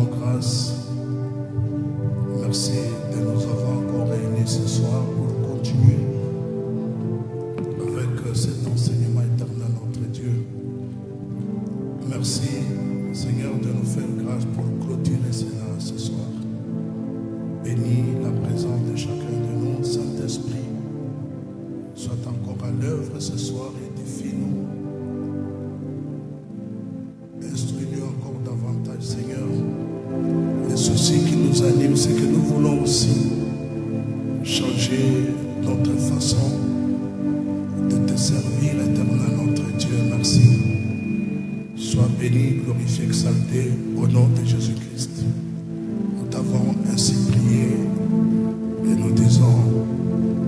rendons grâce. Merci de nous avoir encore réunis ce soir pour continuer avec cet enseignement éternel, notre Dieu. Merci, Seigneur, de nous faire grâce pour clôturer cela ce soir. Bénis la présence de chacun de nous, Saint-Esprit. Sois encore à l'œuvre ce soir, édifie-nous. Instruis-nous encore davantage, Seigneur. Le souci qui nous anime, c'est que nous voulons aussi changer notre façon de te servir, éternel notre Dieu. Merci. Sois béni, glorifié, exalté au nom de Jésus-Christ. Nous t'avons ainsi prié et nous disons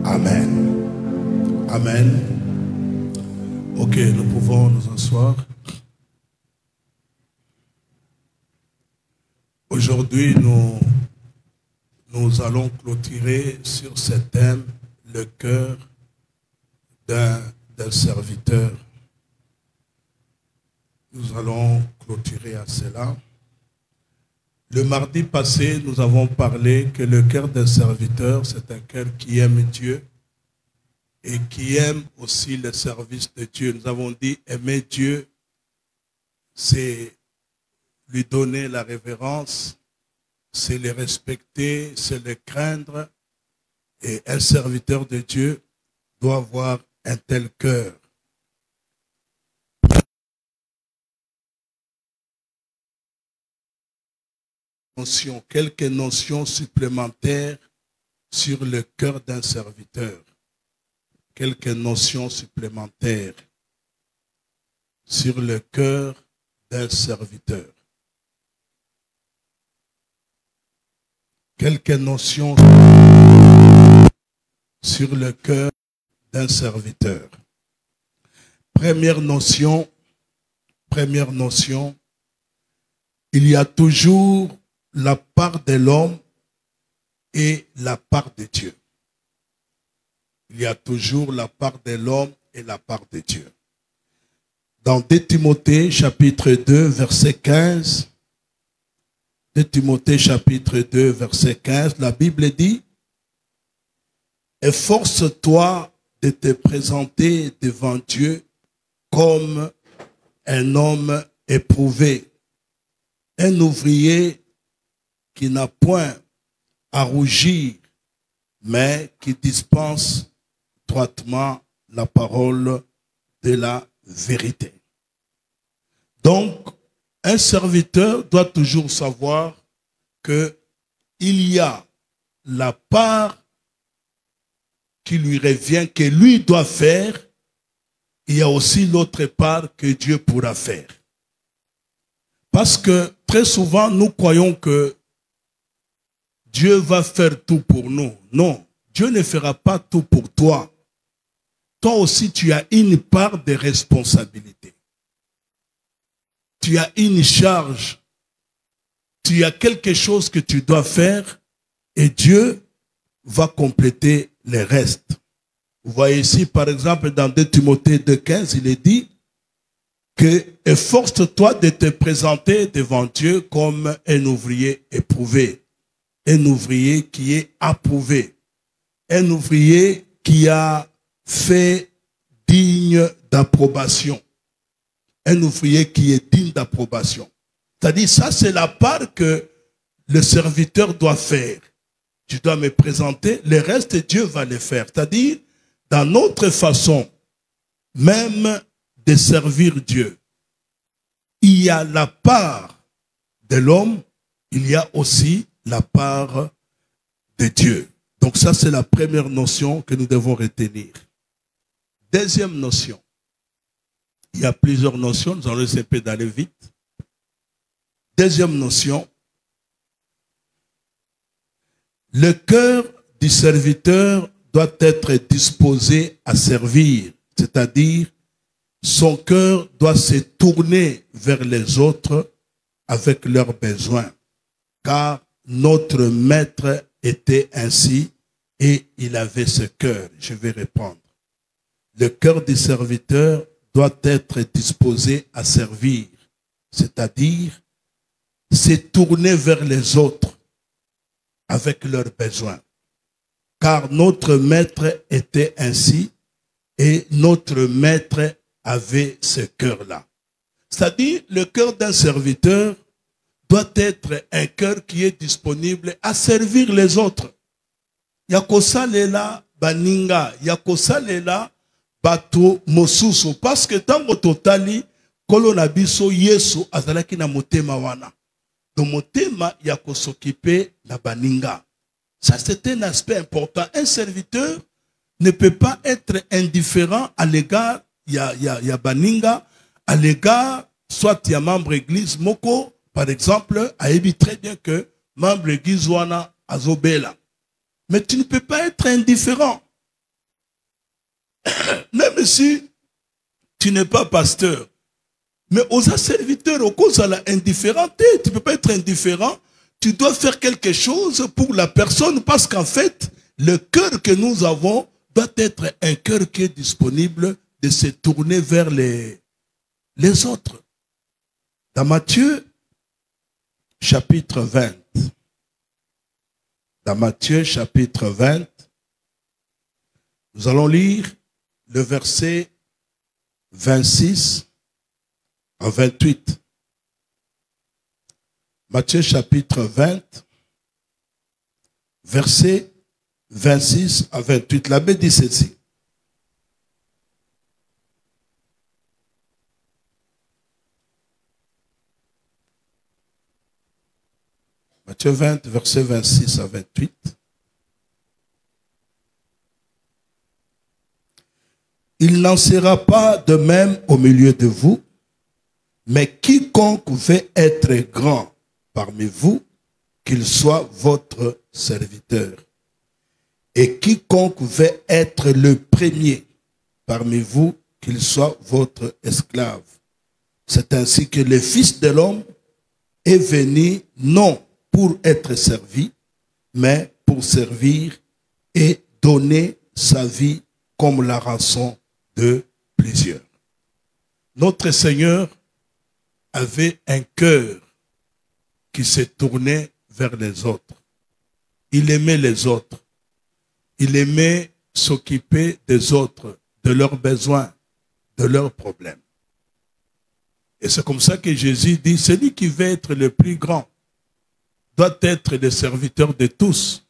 Amen. Amen. Ok, nous pouvons nous asseoir. Aujourd'hui, nous allons clôturer sur ce thème, le cœur d'un serviteur. Nous allons clôturer à cela. Le mardi passé, nous avons parlé que le cœur d'un serviteur, c'est un cœur qui aime Dieu et qui aime aussi le service de Dieu. Nous avons dit aimer Dieu, c'est lui donner la révérence, c'est le respecter, c'est le craindre. Et un serviteur de Dieu doit avoir un tel cœur. Quelques notions supplémentaires sur le cœur d'un serviteur. Quelques notions supplémentaires sur le cœur d'un serviteur. Quelques notions sur le cœur d'un serviteur. Première notion, il y a toujours la part de l'homme et la part de Dieu. Il y a toujours la part de l'homme et la part de Dieu. Dans 2 Timothée chapitre 2 verset 15, 2 Timothée chapitre 2 verset 15, la Bible dit: efforce-toi de te présenter devant Dieu comme un homme éprouvé, un ouvrier qui n'a point à rougir, mais qui dispense droitement la parole de la vérité. Donc, un serviteur doit toujours savoir qu'il y a la part qui lui revient, que lui doit faire. Il y a aussi l'autre part que Dieu pourra faire. Parce que très souvent, nous croyons que Dieu va faire tout pour nous. Non, Dieu ne fera pas tout pour toi. Toi aussi, tu as une part de responsabilité. Tu as une charge. Tu as quelque chose que tu dois faire et Dieu va compléter le reste. Vous voyez ici, par exemple, dans 2 Timothée 2,15, il est dit que efforce-toi de te présenter devant Dieu comme un ouvrier éprouvé. Un ouvrier qui est approuvé. Un ouvrier qui a fait digne d'approbation. Un ouvrier qui est digne d'approbation. C'est-à-dire, ça c'est la part que le serviteur doit faire. Tu dois me présenter, le reste Dieu va le faire. C'est-à-dire, dans notre façon même de servir Dieu, il y a la part de l'homme, il y a aussi la part de Dieu. Donc ça, c'est la première notion que nous devons retenir. Deuxième notion. Il y a plusieurs notions, nous allons essayer d'aller vite. Deuxième notion. Le cœur du serviteur doit être disposé à servir, c'est-à-dire son cœur doit se tourner vers les autres avec leurs besoins, car notre maître était ainsi et il avait ce cœur. Je vais répondre. Le cœur du serviteur doit être disposé à servir, c'est-à-dire se tourner vers les autres avec leurs besoins. Car notre maître était ainsi et notre maître avait ce cœur-là. C'est-à-dire, le cœur d'un serviteur doit être un cœur qui est disponible à servir les autres. Yakosalela baninga, yakosalela bato mosusu. Parce que tango totali, kolona biso Yesu azalaki na motema wana. Donc motema yakosokipe na baninga. Ça c'est un aspect important. Un serviteur ne peut pas être indifférent à l'égard ya baninga, à l'égard soit il y a membre église moko par exemple, a dit très bien que membre église wana azobela. Mais tu ne peux pas être indifférent. Même si tu n'es pas pasteur. Mais aux serviteurs, au cause de l'indifférenté, tu ne peux pas être indifférent. Tu dois faire quelque chose pour la personne parce qu'en fait, le cœur que nous avons doit être un cœur qui est disponible de se tourner vers les autres. Dans Matthieu, chapitre 20. Dans Matthieu, chapitre 20, nous allons lire le verset 26 à 28. Matthieu, chapitre 20, verset 26 à 28. L'abbé dit ceci. Matthieu 20, verset 26 à 28. Il n'en sera pas de même au milieu de vous, mais quiconque veut être grand parmi vous, qu'il soit votre serviteur. Et quiconque veut être le premier parmi vous, qu'il soit votre esclave. C'est ainsi que le Fils de l'homme est venu non pour être servi, mais pour servir et donner sa vie comme la rançon de plusieurs. Notre Seigneur avait un cœur qui se tournait vers les autres. Il aimait les autres. Il aimait s'occuper des autres, de leurs besoins, de leurs problèmes. Et c'est comme ça que Jésus dit, celui qui veut être le plus grand doit être le serviteur de tous.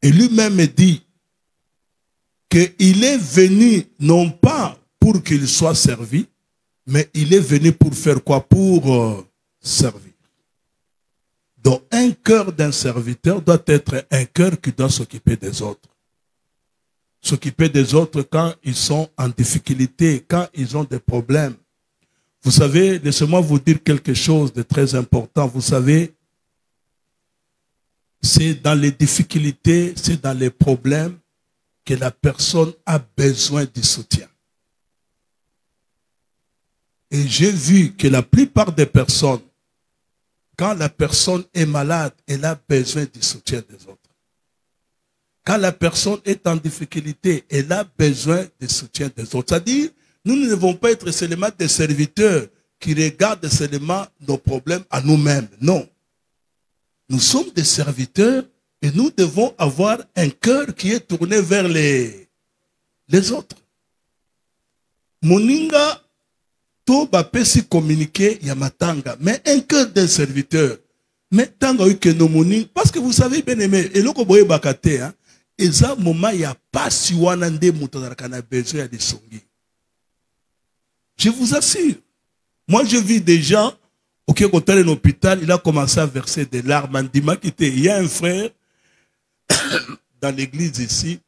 Et lui-même dit qu'il est venu non pas pour qu'il soit servi, mais il est venu pour faire quoi? Pour servir. Donc un cœur d'un serviteur doit être un cœur qui doit s'occuper des autres. S'occuper des autres quand ils sont en difficulté, quand ils ont des problèmes. Vous savez, laissez-moi vous dire quelque chose de très important. Vous savez, c'est dans les difficultés, c'est dans les problèmes que la personne a besoin du soutien. Et j'ai vu que la plupart des personnes, quand la personne est malade, elle a besoin du soutien des autres. Quand la personne est en difficulté, elle a besoin du soutien des autres. C'est-à-dire, nous ne devons pas être seulement des serviteurs qui regardent seulement nos problèmes à nous-mêmes. Non. Nous sommes des serviteurs et nous devons avoir un cœur qui est tourné vers les autres. Moninga, to bapesi communiquer yamatanga, mais un cœur d'un serviteur. Mais tant que nous moninga, parce que vous savez bien aimé, et l'oko boye bakate, hein, et ça moment ya pas si wanande moutonarkana besoin de songi. Je vous assure. Moi, je vis des gens, quand on est à l'hôpital, il a commencé à verser des larmes. Il y a un frère dans l'église ici.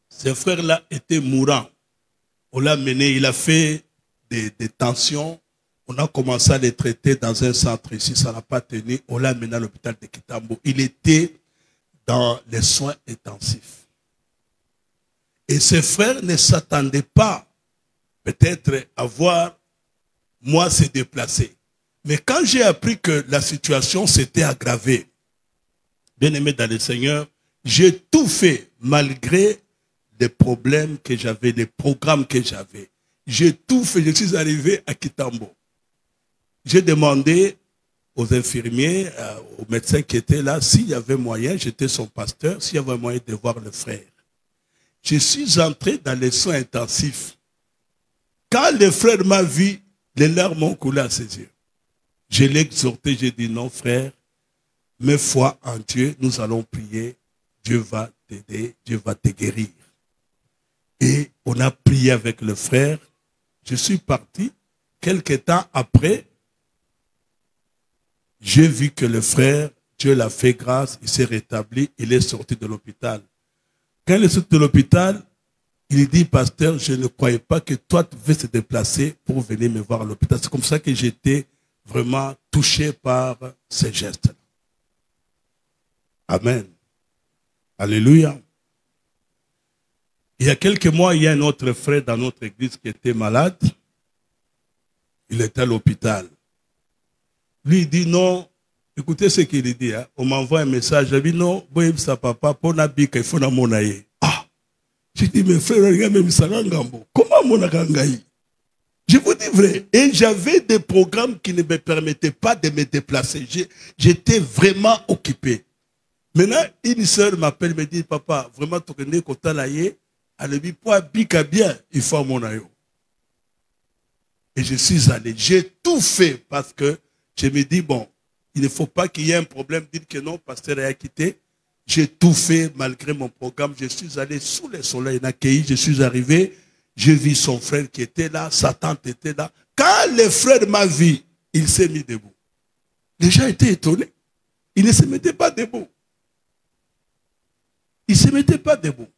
Ce frère-là était mourant. On l'a mené, il a fait des tensions. On a commencé à les traiter dans un centre ici, ça n'a pas tenu. On l'a mené à l'hôpital de Kitambo. Il était dans les soins intensifs. Et ce frère ne s'attendait pas peut-être à voir moi se déplacer. Mais quand j'ai appris que la situation s'était aggravée, bien aimé dans le Seigneur, j'ai tout fait malgré les problèmes que j'avais, les programmes que j'avais. J'ai tout fait, je suis arrivé à Kitambo. J'ai demandé aux infirmiers, aux médecins qui étaient là, s'il y avait moyen, j'étais son pasteur, s'il y avait moyen de voir le frère. Je suis entré dans les soins intensifs. Quand le frère m'a vu, les larmes ont coulé à ses yeux. Je l'ai exhorté, j'ai dit non frère, mets foi en Dieu, nous allons prier, Dieu va t'aider, Dieu va te guérir. Et on a prié avec le frère, je suis parti, quelque temps après, j'ai vu que le frère, Dieu l'a fait grâce, il s'est rétabli, il est sorti de l'hôpital. Quand il est sorti de l'hôpital, il dit, pasteur, je ne croyais pas que toi tu devais se déplacer pour venir me voir à l'hôpital. C'est comme ça que j'étais vraiment touché par ces gestes. Amen. Alléluia. Il y a quelques mois, il y a un autre frère dans notre église qui était malade. Il était à l'hôpital. Lui, il dit non. Écoutez ce qu'il dit. Hein. On m'envoie un message. Je dis non, boy, ça papa, pour nabika, il faut na monaye. Ah! Je dis, mes frères, regardez, comment mon agangaï? Je vous dis vrai. Et j'avais des programmes qui ne me permettaient pas de me déplacer. J'étais vraiment occupé. Maintenant, une sœur m'appelle, me dit, papa, vraiment, tu connais Kota Laye, elle dit, pour bika bien, il faut mon ayo. Et je suis allé. J'ai tout fait parce que je me dis, bon, il ne faut pas qu'il y ait un problème, dire que non, pasteur a quitté. J'ai tout fait malgré mon programme. Je suis allé sous le soleil d'accueillir. Je suis arrivé. J'ai vu son frère qui était là. Sa tante était là. Quand le frère m'a vu, il s'est mis debout. Les gens étaient étonnés. Il ne se mettait pas debout. Il ne se mettait pas debout.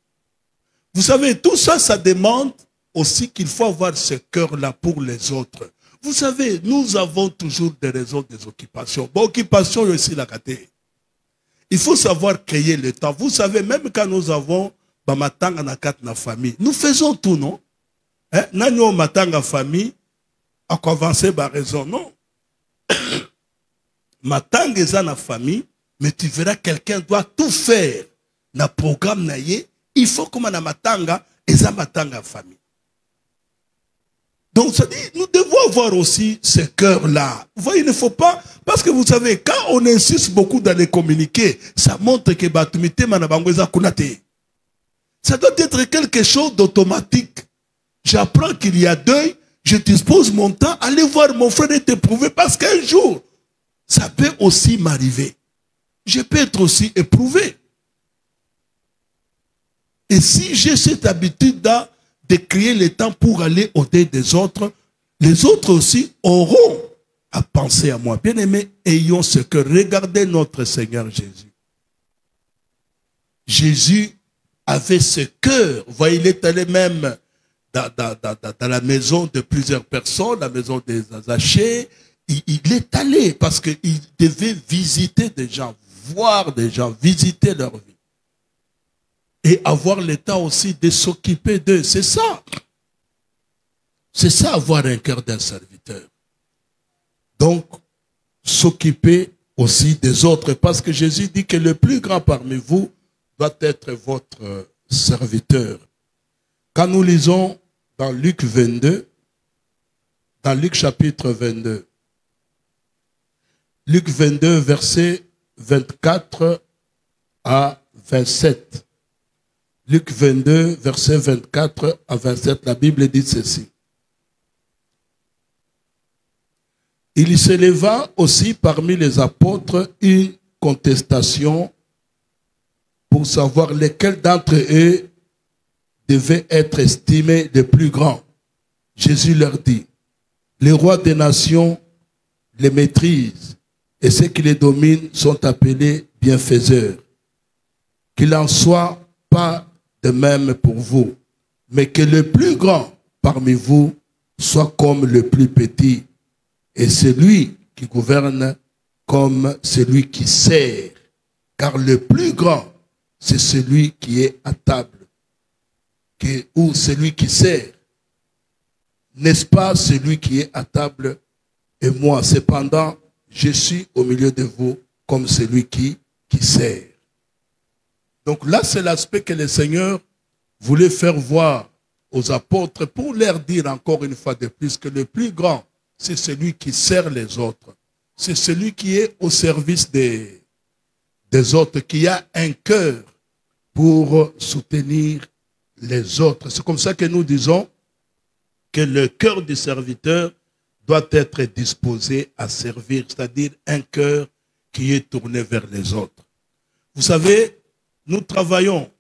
Vous savez, tout ça, ça demande aussi qu'il faut avoir ce cœur-là pour les autres. Vous savez, nous avons toujours des raisons, des occupations. Bon, occupation aussi la caté. Il faut savoir créer le temps. Vous savez, même quand nous avons Bamatanga na kat na famille, nous faisons tout, non? Hein? Nous matanga famille, à quoi avancer par raison, non? Matanga est na famille, mais tu verras quelqu'un doit tout faire. Na programme na ye, il faut comme na matanga, et ça matanga famille. Donc, ça dit, nous devons avoir aussi ce cœur-là. Vous voyez, il ne faut pas, parce que vous savez, quand on insiste beaucoup dans les communiqués, ça montre que Batumite Manabangweza Kunate. Ça doit être quelque chose d'automatique. J'apprends qu'il y a deuil, je dispose mon temps, aller voir mon frère et t'éprouver, parce qu'un jour, ça peut aussi m'arriver. Je peux être aussi éprouvé. Et si j'ai cette habitude-là, de créer le temps pour aller au-delà des autres, les autres aussi auront à penser à moi. Bien aimé, ayons ce que regardez notre Seigneur Jésus. Jésus avait ce cœur. Vous voyez, il est allé même dans la maison de plusieurs personnes, la maison des Zachée. Il est allé parce qu'il devait visiter des gens, voir des gens, visiter leur vie. Et avoir le temps aussi de s'occuper d'eux. C'est ça. C'est ça, avoir un cœur d'un serviteur. Donc, s'occuper aussi des autres. Parce que Jésus dit que le plus grand parmi vous doit être votre serviteur. Quand nous lisons dans Luc 22, dans Luc chapitre 22, Luc 22, versets 24 à 27. Luc 22, versets 24 à 27, la Bible dit ceci. Il s'éleva aussi parmi les apôtres une contestation pour savoir lesquels d'entre eux devaient être estimés les plus grands. Jésus leur dit, les rois des nations les maîtrisent et ceux qui les dominent sont appelés bienfaiseurs. Qu'il en soit pas de même pour vous, mais que le plus grand parmi vous soit comme le plus petit, et celui qui gouverne comme celui qui sert, car le plus grand, c'est celui qui est à table, ou celui qui sert. N'est-ce pas celui qui est à table et moi, cependant, je suis au milieu de vous comme celui qui sert. Donc là, c'est l'aspect que le Seigneur voulait faire voir aux apôtres pour leur dire encore une fois de plus que le plus grand, c'est celui qui sert les autres. c'est celui qui est au service des autres, qui a un cœur pour soutenir les autres. C'est comme ça que nous disons que le cœur du serviteur doit être disposé à servir, c'est-à-dire un cœur qui est tourné vers les autres. Vous savez, nous travaillons,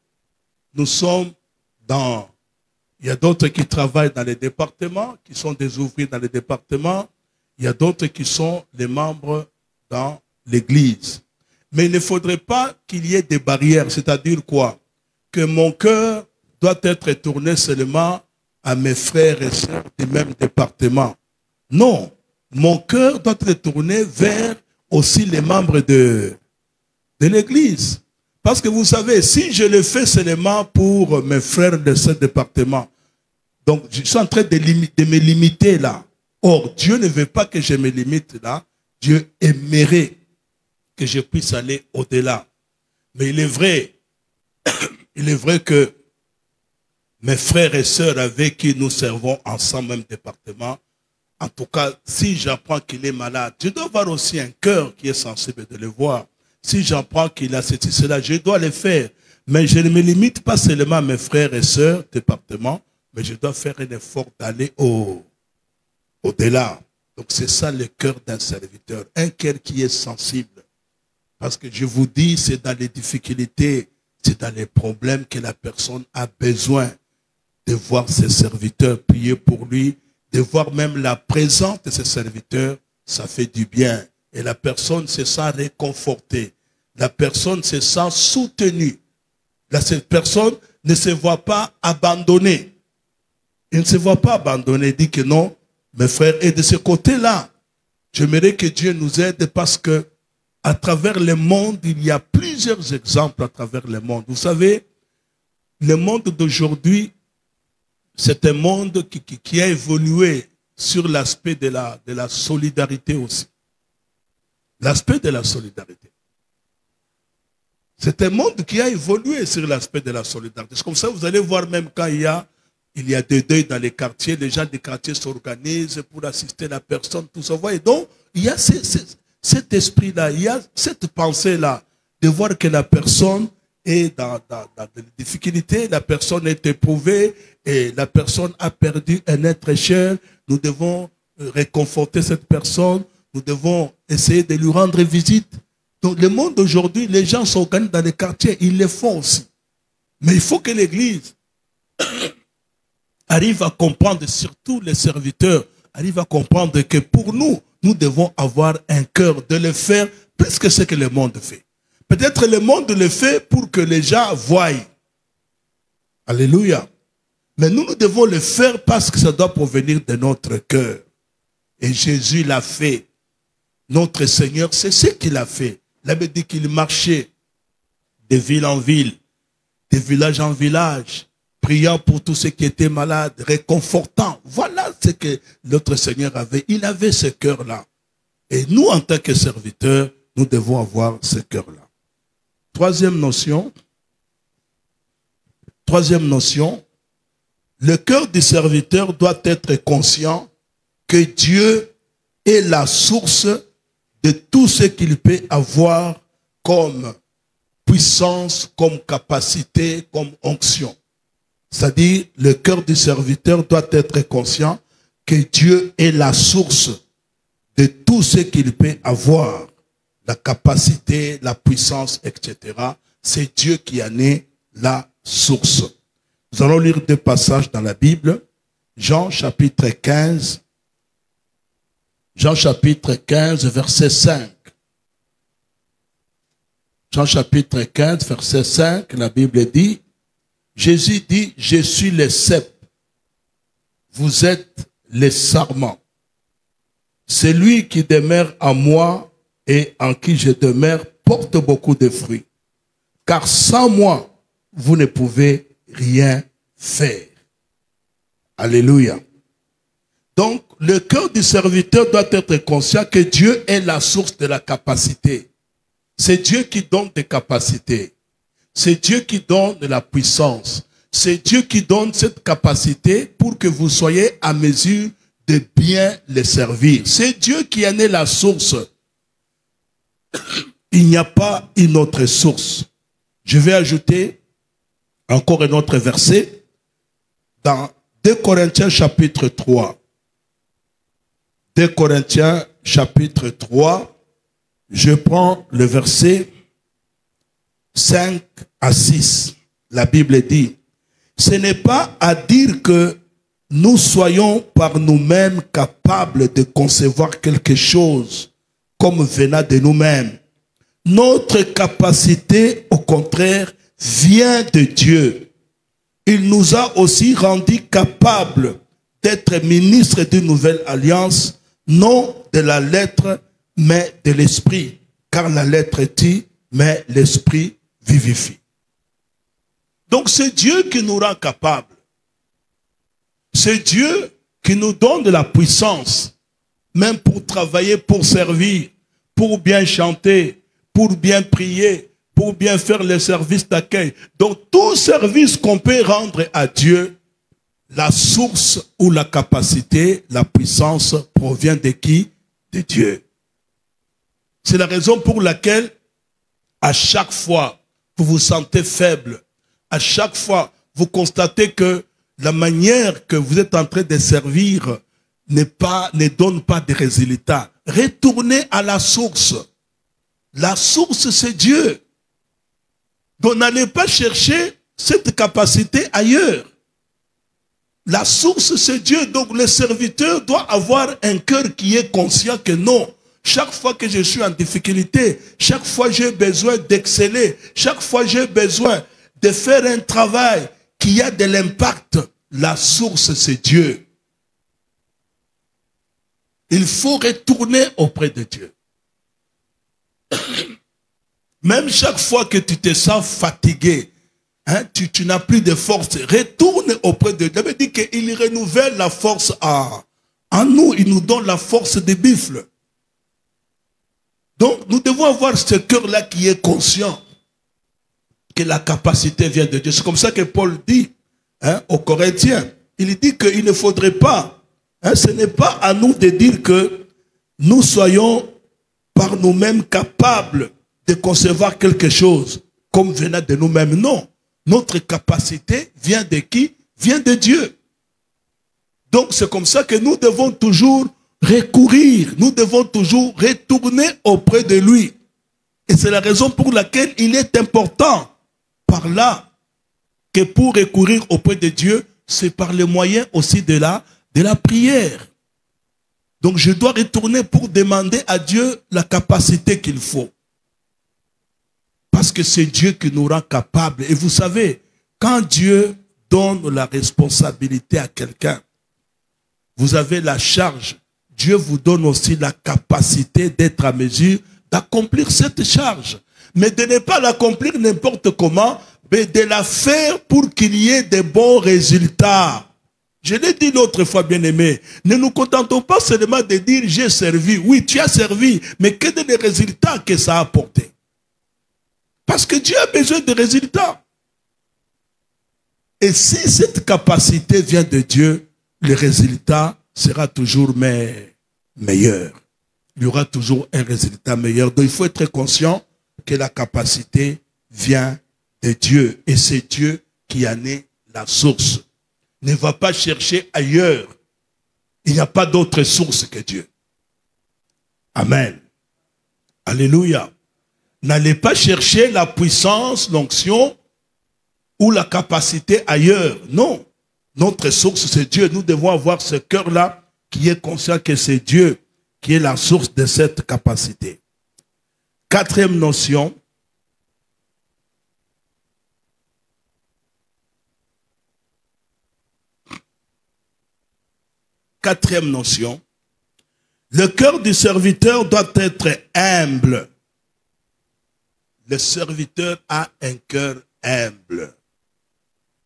nous sommes dans... Il y a d'autres qui travaillent dans les départements, qui sont des ouvriers dans les départements. Il y a d'autres qui sont les membres dans l'église. Mais il ne faudrait pas qu'il y ait des barrières, c'est-à-dire quoi? Que mon cœur doit être tourné seulement à mes frères et sœurs du même département. Non, mon cœur doit être tourné vers aussi les membres de l'église. Parce que vous savez, si je le fais seulement pour mes frères de ce département, donc je suis en train de me limiter là. Or, Dieu ne veut pas que je me limite là. Dieu aimerait que je puisse aller au-delà. Mais il est vrai que mes frères et sœurs avec qui nous servons ensemble, même département, en tout cas, si j'apprends qu'il est malade, je dois avoir aussi un cœur qui est sensible de le voir. Si j'apprends qu'il a ceci, cela, je dois le faire. Mais je ne me limite pas seulement à mes frères et sœurs département, mais je dois faire un effort d'aller au-delà. Donc c'est ça le cœur d'un serviteur. Un cœur qui est sensible. Parce que je vous dis, c'est dans les difficultés, c'est dans les problèmes que la personne a besoin de voir ses serviteurs prier pour lui, de voir même la présence de ses serviteurs, ça fait du bien. Et la personne se sent réconfortée. La personne se sent soutenue. Cette personne ne se voit pas abandonnée. Il ne se voit pas abandonné, il dit que non, mes frères. Et de ce côté-là, j'aimerais que Dieu nous aide parce que à travers le monde, il y a plusieurs exemples à travers le monde. Vous savez, le monde d'aujourd'hui, c'est un monde qui a évolué sur l'aspect de la solidarité aussi. L'aspect de la solidarité. C'est un monde qui a évolué sur l'aspect de la solidarité. C'est comme ça, vous allez voir même quand il y a des deuils dans les quartiers, les gens des quartiers s'organisent pour assister la personne, tout ça. Et donc, il y a cet esprit-là, il y a cette pensée-là, de voir que la personne est dans des difficultés, la personne est éprouvée et la personne a perdu un être cher. Nous devons réconforter cette personne, nous devons essayer de lui rendre visite. Donc, le monde d'aujourd'hui, les gens s'organisent dans les quartiers, ils le font aussi. Mais il faut que l'Église arrive à comprendre, surtout les serviteurs, arrive à comprendre que pour nous, nous devons avoir un cœur de le faire plus que ce que le monde fait. Peut-être le monde le fait pour que les gens voient. Alléluia. Mais nous, nous devons le faire parce que ça doit provenir de notre cœur. Et Jésus l'a fait. Notre Seigneur, c'est ce qu'il a fait. Il avait dit qu'il marchait de ville en ville, de village en village, priant pour tous ceux qui étaient malades, réconfortant. Voilà ce que notre Seigneur avait. Il avait ce cœur-là. Et nous, en tant que serviteurs, nous devons avoir ce cœur-là. Troisième notion, le cœur du serviteur doit être conscient que Dieu est la source de tout ce qu'il peut avoir comme puissance, comme capacité, comme onction. C'est-à-dire, le cœur du serviteur doit être conscient que Dieu est la source de tout ce qu'il peut avoir. La capacité, la puissance, etc. C'est Dieu qui en est la source. Nous allons lire deux passages dans la Bible. Jean chapitre 15. Jean chapitre 15, verset 5. Jean chapitre 15, verset 5, la Bible dit, Jésus dit, je suis le cep, vous êtes les sarments. Celui qui demeure en moi et en qui je demeure porte beaucoup de fruits. Car sans moi, vous ne pouvez rien faire. Alléluia. Donc, le cœur du serviteur doit être conscient que Dieu est la source de la capacité. C'est Dieu qui donne des capacités. C'est Dieu qui donne de la puissance. C'est Dieu qui donne cette capacité pour que vous soyez à mesure de bien les servir. C'est Dieu qui en est la source. il n'y a pas une autre source. Je vais ajouter encore un autre verset dans 2 Corinthiens chapitre 3. 2 Corinthiens chapitre 3, je prends le verset 5 à 6. La Bible dit, ce n'est pas à dire que nous soyons par nous-mêmes capables de concevoir quelque chose comme venant de nous-mêmes. Notre capacité, au contraire, vient de Dieu. Il nous a aussi rendus capables d'être ministres d'une nouvelle alliance, non de la lettre, mais de l'esprit. Car la lettre dit, mais l'esprit vivifie. Donc c'est Dieu qui nous rend capables. C'est Dieu qui nous donne de la puissance, même pour travailler, pour servir, pour bien chanter, pour bien prier, pour bien faire le service d'accueil. Donc tout service qu'on peut rendre à Dieu, la source ou la capacité, la puissance provient de qui? De Dieu. C'est la raison pour laquelle à chaque fois vous vous sentez faible, à chaque fois vous constatez que la manière que vous êtes en train de servir ne donne pas de résultats. Retournez à la source. La source, c'est Dieu. Donc n'allez pas chercher cette capacité ailleurs. La source, c'est Dieu. Donc le serviteur doit avoir un cœur qui est conscient que non. Chaque fois que je suis en difficulté, chaque fois j'ai besoin d'exceller, chaque fois j'ai besoin de faire un travail qui a de l'impact, la source c'est Dieu. Il faut retourner auprès de Dieu. Même chaque fois que tu te sens fatigué, hein, tu n'as plus de force, retourne auprès de Dieu. Ça veut dire qu'il renouvelle la force en nous, il nous donne la force des buffles. Donc nous devons avoir ce cœur-là qui est conscient que la capacité vient de Dieu. C'est comme ça que Paul dit, hein, aux Corinthiens. Il dit qu'il ne faudrait pas, hein, ce n'est pas à nous de dire que nous soyons par nous-mêmes capables de concevoir quelque chose comme venant de nous-mêmes. Non. Notre capacité vient de qui? Vient de Dieu. Donc c'est comme ça que nous devons toujours recourir, nous devons toujours retourner auprès de lui. Et c'est la raison pour laquelle il est important par là que pour recourir auprès de Dieu, c'est par le moyen aussi de la prière. Donc je dois retourner pour demander à Dieu la capacité qu'il faut. Parce que c'est Dieu qui nous rend capables. Et vous savez, quand Dieu donne la responsabilité à quelqu'un, vous avez la charge. Dieu vous donne aussi la capacité d'être à mesure d'accomplir cette charge. Mais de ne pas l'accomplir n'importe comment, mais de la faire pour qu'il y ait de bons résultats. Je l'ai dit l'autre fois, bien-aimé, ne nous contentons pas seulement de dire j'ai servi. Oui, tu as servi, mais quels sont les résultats que ça a apporté? Parce que Dieu a besoin de résultats. Et si cette capacité vient de Dieu, le résultat sera toujours meilleur. Il y aura toujours un résultat meilleur. Donc il faut être conscient que la capacité vient de Dieu. Et c'est Dieu qui en est la source. Ne va pas chercher ailleurs. Il n'y a pas d'autre source que Dieu. Amen. Alléluia. N'allez pas chercher la puissance, l'onction ou la capacité ailleurs. Non. Notre source, c'est Dieu. Nous devons avoir ce cœur-là qui est conscient que c'est Dieu qui est la source de cette capacité. Quatrième notion. Quatrième notion. Le cœur du serviteur doit être humble. Le serviteur a un cœur humble.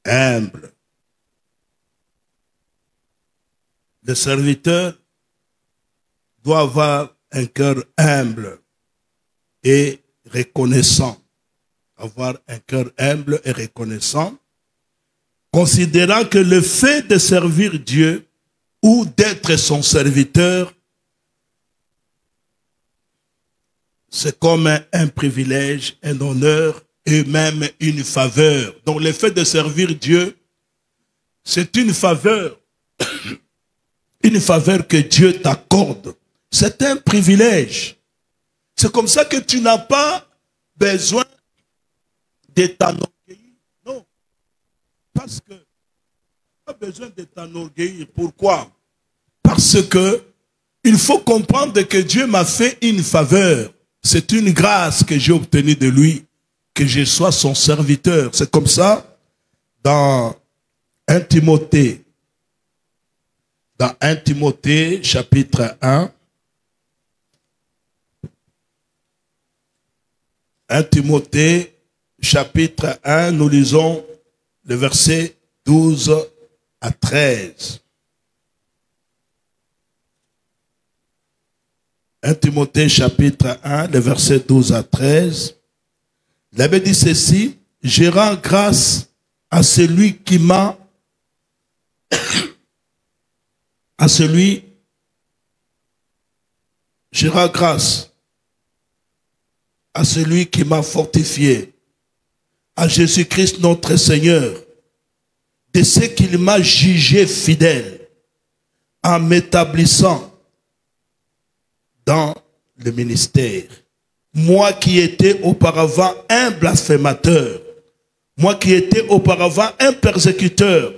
Humble. Le serviteur doit avoir un cœur humble et reconnaissant. Avoir un cœur humble et reconnaissant, considérant que le fait de servir Dieu ou d'être son serviteur c'est comme un privilège, un honneur et même une faveur. Donc le fait de servir Dieu, c'est une faveur que Dieu t'accorde. C'est un privilège. C'est comme ça que tu n'as pas besoin de t'enorgueillir. Non. Parce que tu n'as pas besoin de t'enorgueillir. Pourquoi? Parce que il faut comprendre que Dieu m'a fait une faveur. C'est une grâce que j'ai obtenue de lui, que je sois son serviteur. C'est comme ça, dans 1 Timothée, chapitre 1, 1 Timothée, chapitre 1, nous lisons le verset 12 à 13. 1 Timothée chapitre 1, le verset 12 à 13. Il avait dit ceci: je rends grâce à celui qui m'a je rends grâce à celui qui m'a fortifié, à Jésus-Christ notre Seigneur, de ce qu'il m'a jugé fidèle en m'établissant dans le ministère. Moi qui étais auparavant un blasphémateur, moi qui étais auparavant un persécuteur,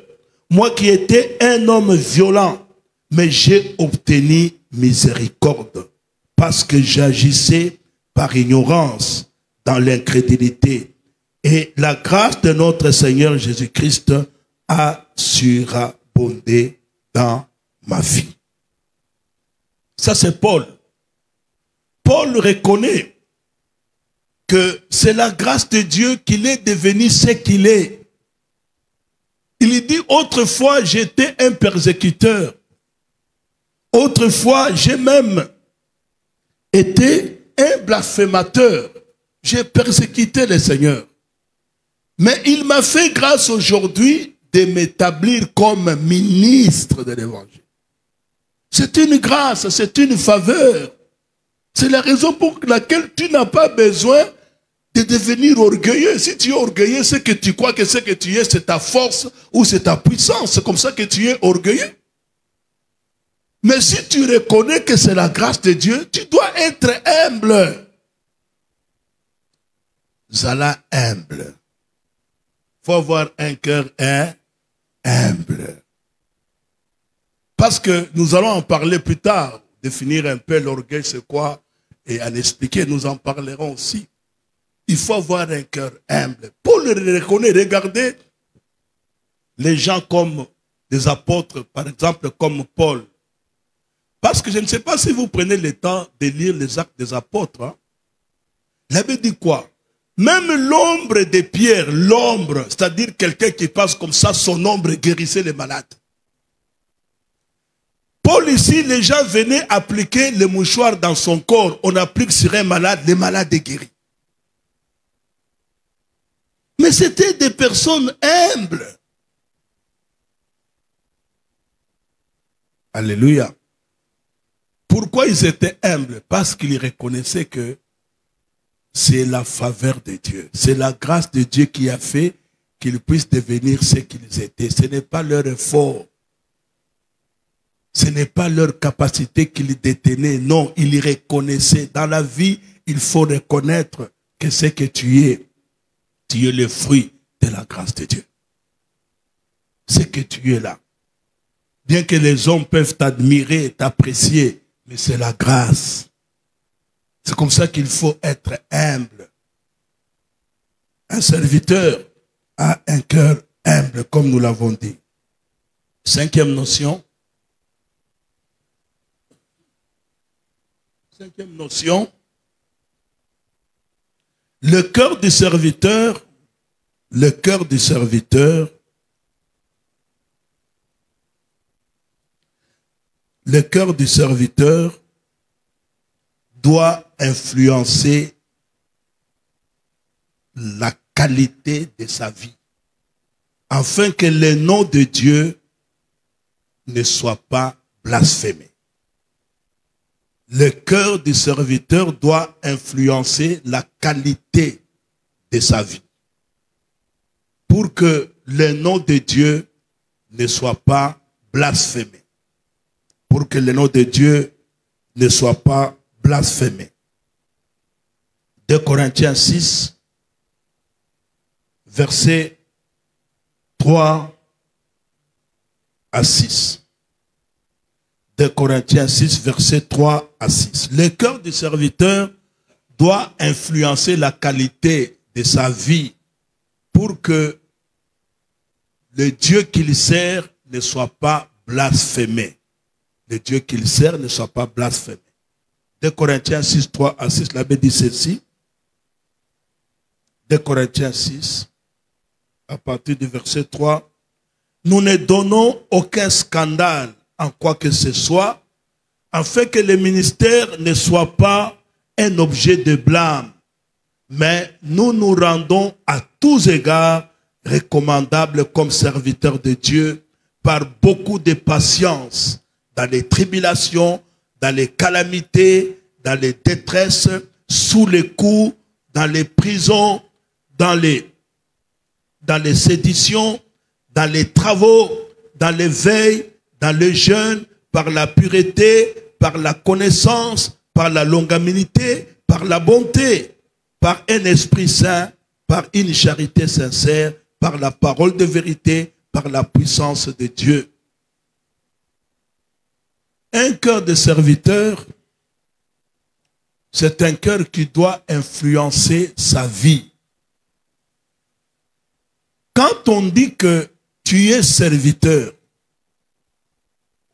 moi qui étais un homme violent, mais j'ai obtenu miséricorde parce que j'agissais par ignorance dans l'incrédulité. Et la grâce de notre Seigneur Jésus-Christ a surabondé dans ma vie. Ça c'est Paul. Paul reconnaît que c'est la grâce de Dieu qu'il est devenu ce qu'il est. Il dit: autrefois j'étais un persécuteur. Autrefois j'ai même été un blasphémateur. J'ai persécuté le Seigneur. Mais il m'a fait grâce aujourd'hui de m'établir comme ministre de l'Évangile. C'est une grâce, c'est une faveur. C'est la raison pour laquelle tu n'as pas besoin de devenir orgueilleux. Si tu es orgueilleux, c'est que tu crois que ce que tu es, c'est ta force ou c'est ta puissance. C'est comme ça que tu es orgueilleux. Mais si tu reconnais que c'est la grâce de Dieu, tu dois être humble. Zala humble. Il faut avoir un cœur humble. Parce que nous allons en parler plus tard. Définir un peu l'orgueil, c'est quoi, et en expliquer, nous en parlerons aussi. Il faut avoir un cœur humble. Paul le reconnaît. Regardez les gens comme des apôtres, par exemple, comme Paul. Parce que je ne sais pas si vous prenez le temps de lire les actes des apôtres. Hein. Il avait dit quoi? Même l'ombre de Pierre, l'ombre, c'est-à-dire quelqu'un qui passe comme ça, son ombre guérissait les malades. Paul ici, les gens venaient appliquer le mouchoir dans son corps. On applique sur un malade, le malade est guéri. Mais c'était des personnes humbles. Alléluia. Pourquoi ils étaient humbles? Parce qu'ils reconnaissaient que c'est la faveur de Dieu. C'est la grâce de Dieu qui a fait qu'ils puissent devenir ce qu'ils étaient. Ce n'est pas leur effort. Ce n'est pas leur capacité qu'ils détenaient. Non, ils reconnaissaient. Dans la vie, il faut reconnaître que ce que tu es le fruit de la grâce de Dieu. C'est que tu es là. Bien que les hommes peuvent t'admirer, t'apprécier, mais c'est la grâce. C'est comme ça qu'il faut être humble. Un serviteur a un cœur humble, comme nous l'avons dit. Cinquième notion. Cinquième notion. Le cœur du serviteur, doit influencer la qualité de sa vie, afin que le nom de Dieu ne soit pas blasphémé. Le cœur du serviteur doit influencer la qualité de sa vie pour que le nom de Dieu ne soit pas blasphémé. Pour que le nom de Dieu ne soit pas blasphémé. 2 Corinthiens 6, versets 3 à 6. 2 Corinthiens 6, versets 3 à 6. Le cœur du serviteur doit influencer la qualité de sa vie pour que le Dieu qu'il sert ne soit pas blasphémé. Le Dieu qu'il sert ne soit pas blasphémé. 2 Corinthiens 6, 3 à 6, la Bible dit ceci. 2 Corinthiens 6, à partir du verset 3. Nous ne donnons aucun scandale en quoi que ce soit, afin que le ministère ne soit pas un objet de blâme, mais nous nous rendons à tous égards recommandables comme serviteurs de Dieu par beaucoup de patience, dans les tribulations, dans les calamités, dans les détresses, sous les coups, dans les prisons, dans les séditions, dans les travaux, dans les veilles, dans le jeûne, par la pureté, par la connaissance, par la longanimité, par la bonté, par un esprit saint, par une charité sincère, par la parole de vérité, par la puissance de Dieu. Un cœur de serviteur, c'est un cœur qui doit influencer sa vie. Quand on dit que tu es serviteur,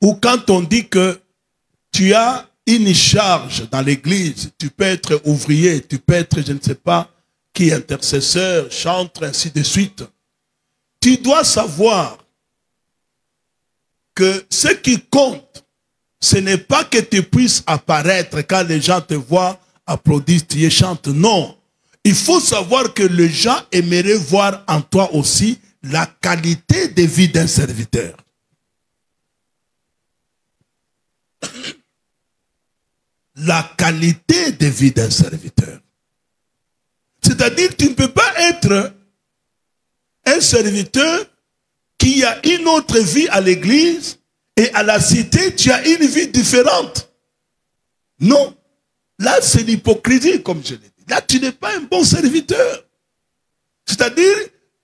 ou quand on dit que tu as une charge dans l'église, tu peux être ouvrier, tu peux être, je ne sais pas, qui intercesseur, chantre, ainsi de suite. Tu dois savoir que ce qui compte, ce n'est pas que tu puisses apparaître quand les gens te voient, applaudissent, tu chantes. Non. Il faut savoir que les gens aimeraient voir en toi aussi la qualité de vie d'un serviteur. La qualité de vie d'un serviteur. C'est-à-dire que tu ne peux pas être un serviteur qui a une autre vie à l'église et à la cité, tu as une vie différente. Non. Là, c'est l'hypocrisie, comme je l'ai dit. Là, tu n'es pas un bon serviteur. C'est-à-dire,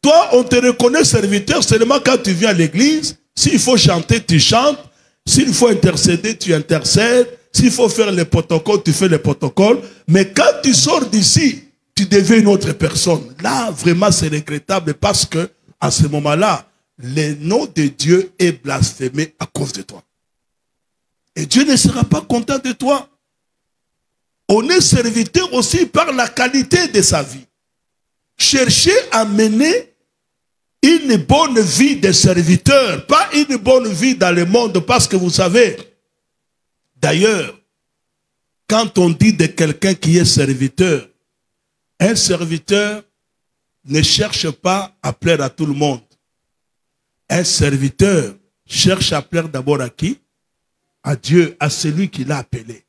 toi, on te reconnaît serviteur seulement quand tu viens à l'église. S'il faut chanter, tu chantes. S'il faut intercéder, tu intercèdes. S'il faut faire les protocoles, tu fais les protocoles. Mais quand tu sors d'ici, tu deviens une autre personne. Là, vraiment, c'est regrettable parce que, à ce moment-là, le nom de Dieu est blasphémé à cause de toi. Et Dieu ne sera pas content de toi. On est serviteur aussi par la qualité de sa vie. Cherchez à mener une bonne vie de serviteur, pas une bonne vie dans le monde, parce que vous savez, d'ailleurs, quand on dit de quelqu'un qui est serviteur, un serviteur ne cherche pas à plaire à tout le monde. Un serviteur cherche à plaire d'abord à qui? À Dieu, à celui qui l'a appelé.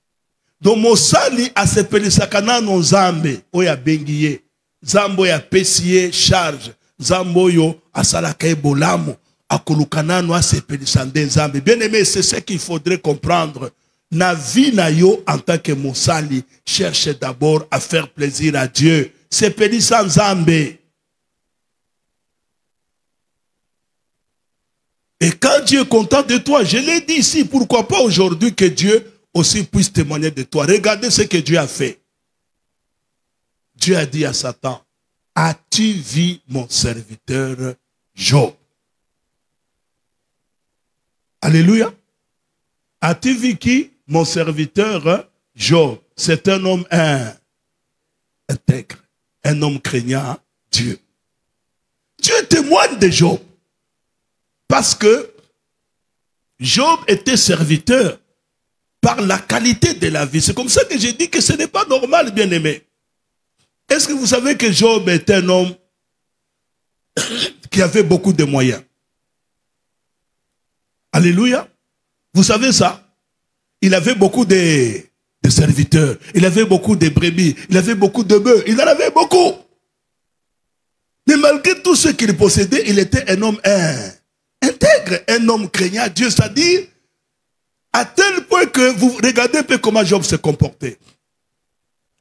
Donc, Mosali a sepeli sakana no Nzambe, oya bengiye, Zambo ya pesiye charge, Zambo yo asalaka ebolamo, akolukana no asepeli sande Nzambe. Bien aimé, c'est ce qu'il faudrait comprendre. Na vie na yo en tant que Mosali cherche d'abord à faire plaisir à Dieu. Sepeli sans Nzambe. Et quand Dieu est content de toi, je l'ai dit ici, pourquoi pas aujourd'hui que Dieu aussi puisse témoigner de toi. Regardez ce que Dieu a fait. Dieu a dit à Satan, as-tu vu mon serviteur Job? Alléluia. As-tu vu qui? Mon serviteur Job. C'est un homme intègre, un homme craignant Dieu. Dieu témoigne de Job. Parce que Job était serviteur par la qualité de la vie. C'est comme ça que j'ai dit que ce n'est pas normal, bien aimé. Est-ce que vous savez que Job est un homme qui avait beaucoup de moyens? Alléluia. Vous savez ça? Il avait beaucoup de de serviteurs. Il avait beaucoup de brebis. Il avait beaucoup de bœufs. Il en avait beaucoup. Mais malgré tout ce qu'il possédait, il était un homme intègre, un homme craignant Dieu. C'est-à-dire, à tel point que vous regardez un peu comment Job se comportait.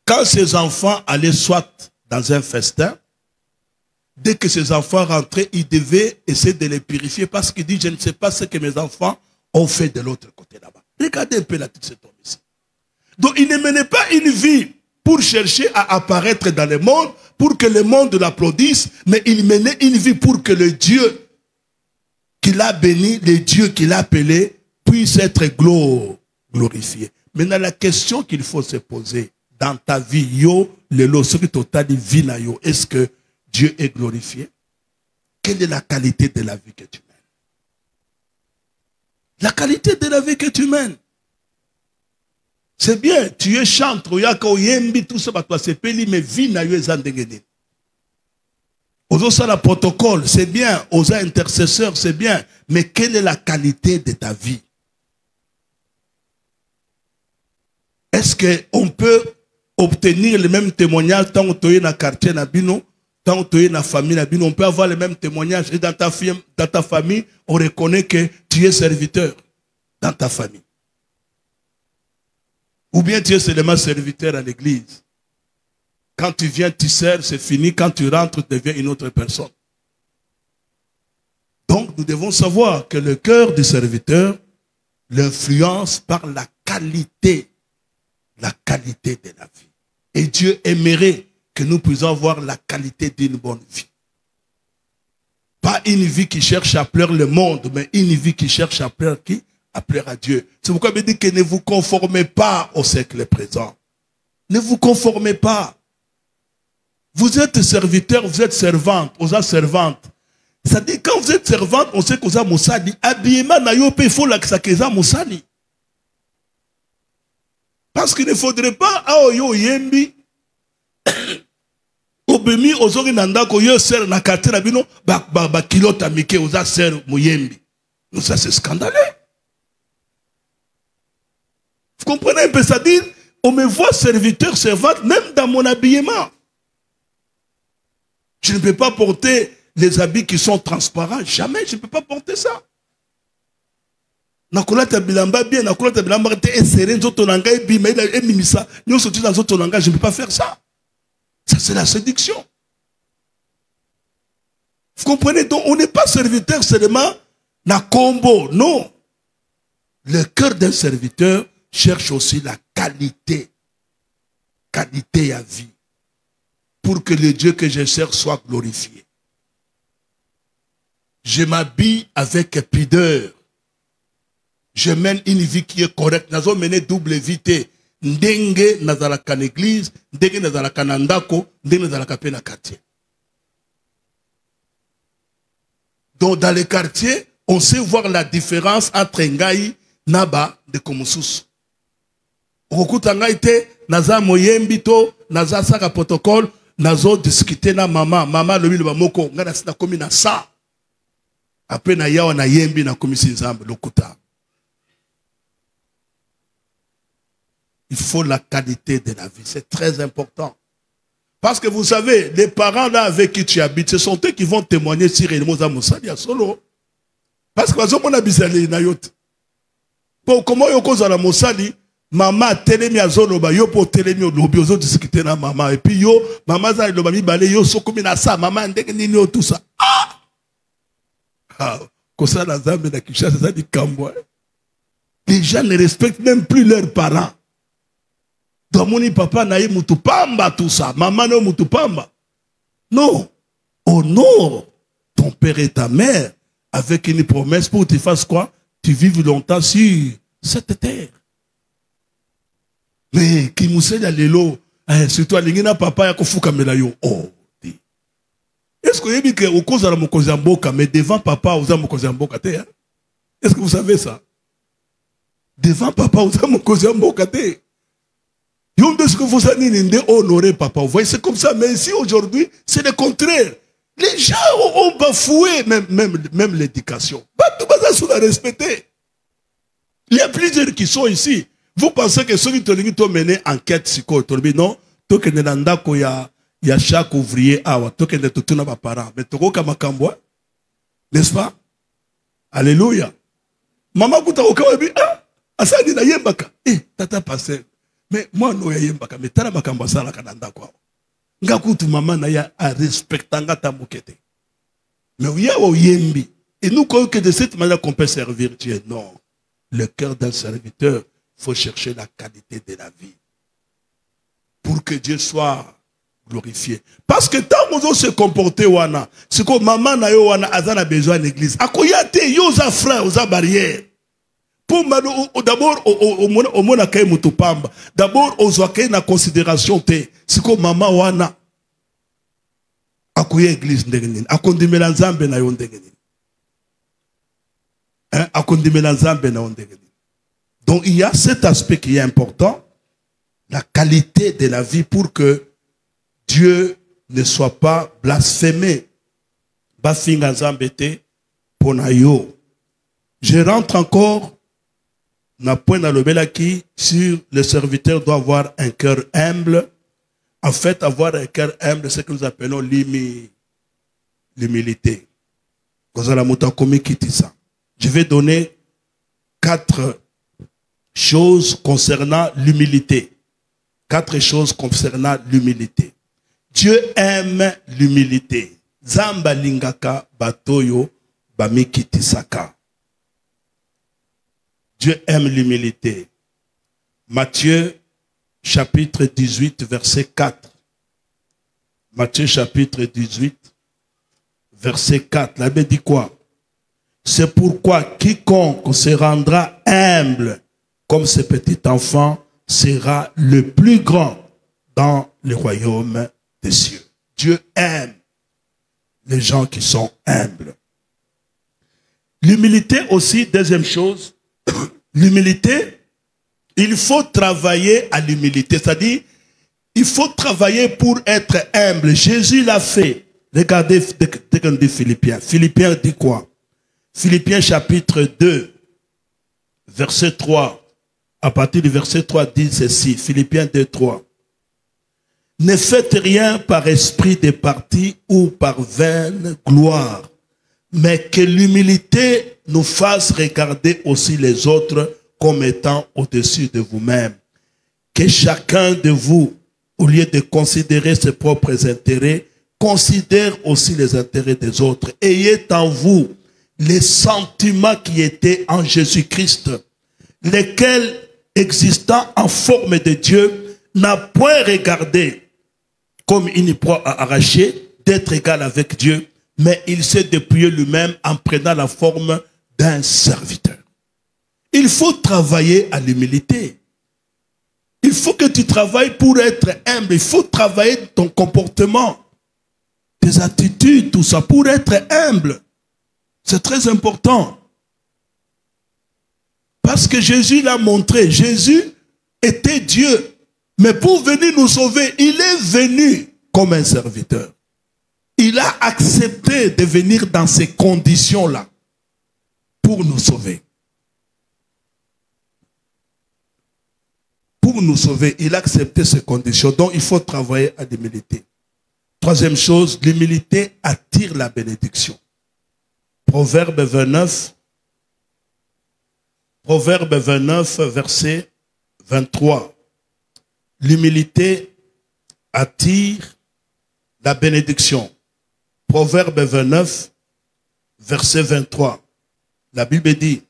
Quand ses enfants allaient soit dans un festin, dès que ses enfants rentraient, il devait essayer de les purifier parce qu'il dit, je ne sais pas ce que mes enfants ont fait de l'autre côté là-bas. Regardez un peu là, tout cet homme ici. Donc il ne menait pas une vie pour chercher à apparaître dans le monde, pour que le monde l'applaudisse, mais il menait une vie pour que le Dieu qu'il a béni, le Dieu qu'il a appelé, puisse être glorifié. Maintenant, la question qu'il faut se poser dans ta vie, yo, le lorsque total vie na yo, est-ce que Dieu est glorifié? Quelle est la qualité de la vie que tu mènes? La qualité de la vie que tu mènes. C'est bien, tu es chantre, tout ça, mais vie na yo ezandengene. Aux ça la protocole, c'est bien, aux intercesseurs, c'est bien, mais quelle est la qualité de ta vie? Est-ce qu'on peut obtenir le même témoignage tant que tu es dans le quartier, tant que tu es dans la famille, on peut avoir le même témoignage et dans ta famille, on reconnaît que tu es serviteur dans ta famille. Ou bien tu es seulement serviteur à l'église. Quand tu viens, tu sers, c'est fini. Quand tu rentres, tu deviens une autre personne. Donc, nous devons savoir que le cœur du serviteur l'influence par la qualité de la vie. Et Dieu aimerait que nous puissions avoir la qualité d'une bonne vie. Pas une vie qui cherche à plaire le monde, mais une vie qui cherche à plaire qui? À plaire à Dieu. C'est pourquoi il dit que ne vous conformez pas au siècle présent. Ne vous conformez pas. Vous êtes serviteur, vous êtes servante, vous êtes servante. C'est-à-dire quand vous êtes servante, on sait que vous êtes moussali. Habillement, il faut que ça soit moussali. Parce qu'il ne faudrait pas, yo yembi, obemi, ozori nanda ko yo ser na kate na bino, ba kilota mike, oza ser mouyembi. Donc ça c'est scandaleux. Vous comprenez un peu, c'est-à-dire, on me voit serviteur, servante, même dans mon habillement. Je ne peux pas porter les habits qui sont transparents. Jamais, je ne peux pas porter ça. Je ne peux pas faire ça. Ça, c'est la séduction. Vous comprenez? Donc, on n'est pas serviteur seulement na combo. Non. Le cœur d'un serviteur cherche aussi la qualité. Qualité à vie. Pour que le Dieu que je sers soit glorifié. Je m'habille avec pudeur. Je mène une vie qui est correcte. Nous avons mené double vie. Ndenge nazalaka l'église, ndenge nazalaka nandako, ndenge nazalaka pe na quartier. Donc dans les quartiers, on sait voir la différence entre ngai naba de komususu. Okuta ngai te naza moyembi to naza saka protocole. Nazo discuter na mama lobi loba moko ngana sina komi na sa après na yawa na yembi na komi sinzambe lokuta. Il faut la qualité de la vie, c'est très important. Parce que vous savez, les parents là avec qui tu habites, ce sont eux qui vont témoigner si réellement za mosali ya solo. Parce que bazo mona bisali na yote. Pour comment yoko za la mosali maman telemi azoloba yo po telemi olobi ozo discuter na maman et puis yo maman za loba mi balé yo sokomi na sa maman ndenge nini yo tout ça. Kosa na zambe na Kinshasa ça dit kambo. Les gens ne respectent même plus leurs parents. Domoni papa na ye mutupamba tout ça, maman no mutupamba. Non, honore ton père et ta mère avec une promesse pour que tu fasses quoi? Tu vives longtemps sur cette terre. Mais qui moussel à l'élo, surtout à l'ingéna papa ya kofuka melayo. Oh, est-ce que vous savez que au cause de la mokozamboka, mais devant papa vous avez mokozamboka te? Est-ce que vous savez ça? Devant papa vous avez mokozamboka te? Yom de ce que vous avez honoré papa. Vous voyez, c'est comme ça. Mais ici aujourd'hui, c'est le contraire. Les gens ont bafoué même l'éducation. Pas tout le monde a respecté. Il y a plusieurs qui sont ici. Vous pensez que ceux qui ont mené enquête psychologique, non? Tout que il y a chaque ouvrier, tout que tout n'a pas parent. Mais tout comme Makamboa, n'est-ce pas? Alléluia. Maman kuta okawa asani na yembaka. Tata passé. Mais moi no yembaka, mais tala Makamboa sala kananda kwa. Nga kutu maman na ya a respectanga ta mukete. Mais oui, yembi. Et nous croyons que de cette manière qu'on peut servir Dieu. Non. Le cœur d'un serviteur, il faut chercher la qualité de la vie. Pour que Dieu soit glorifié. Parce que tant que nous se comporter, c'est que maman na yo wana a besoin de l'église. Akoyate yo za frère, za barrière. Pour d'abord au mona kay mutupamba. D'abord aux wakay na considération te. C'est que maman wana akoye église ndengenini. Akondimela nzambe na yo ndengenini. Donc il y a cet aspect qui est important, la qualité de la vie pour que Dieu ne soit pas blasphémé. Je rentre encore na point dans le belaki sur le serviteur doit avoir un cœur humble. En fait, avoir un cœur humble, c'est ce que nous appelons l'humilité. Je vais donner 4 choses concernant l'humilité. 4 choses concernant l'humilité. Dieu aime l'humilité. Zamba lingaka batoyo bamikitisaka. Dieu aime l'humilité. Matthieu chapitre 18 verset 4. Matthieu chapitre 18 verset 4. La Bible dit quoi? C'est pourquoi quiconque se rendra humble comme ce petit enfant sera le plus grand dans le royaume des cieux. Dieu aime les gens qui sont humbles. L'humilité aussi, deuxième chose, l'humilité, il faut travailler à l'humilité. C'est-à-dire, il faut travailler pour être humble. Jésus l'a fait. Regardez dès qu'on dit Philippiens. Philippiens dit quoi? Philippiens chapitre 2, verset 3. À partir du verset 3 dit ceci. Philippiens 2, 3. Ne faites rien par esprit de parti ou par vaine gloire, mais que l'humilité nous fasse regarder aussi les autres comme étant au-dessus de vous-même. Que chacun de vous, au lieu de considérer ses propres intérêts, considère aussi les intérêts des autres. Ayez en vous les sentiments qui étaient en Jésus-Christ, lesquels, existant en forme de Dieu, n'a point regardé comme une proie à arracher d'être égal avec Dieu, mais il s'est dépouillé lui-même en prenant la forme d'un serviteur. Il faut travailler à l'humilité. Il faut que tu travailles pour être humble. Il faut travailler ton comportement, tes attitudes, tout ça, pour être humble. C'est très important. Parce que Jésus l'a montré. Jésus était Dieu. Mais pour venir nous sauver, il est venu comme un serviteur. Il a accepté de venir dans ces conditions-là pour nous sauver. Pour nous sauver, il a accepté ces conditions. Donc, il faut travailler à l'humilité. Troisième chose, l'humilité attire la bénédiction. Proverbe 29, verset 23. L'humilité attire la bénédiction. Proverbe 29, verset 23. La Bible dit,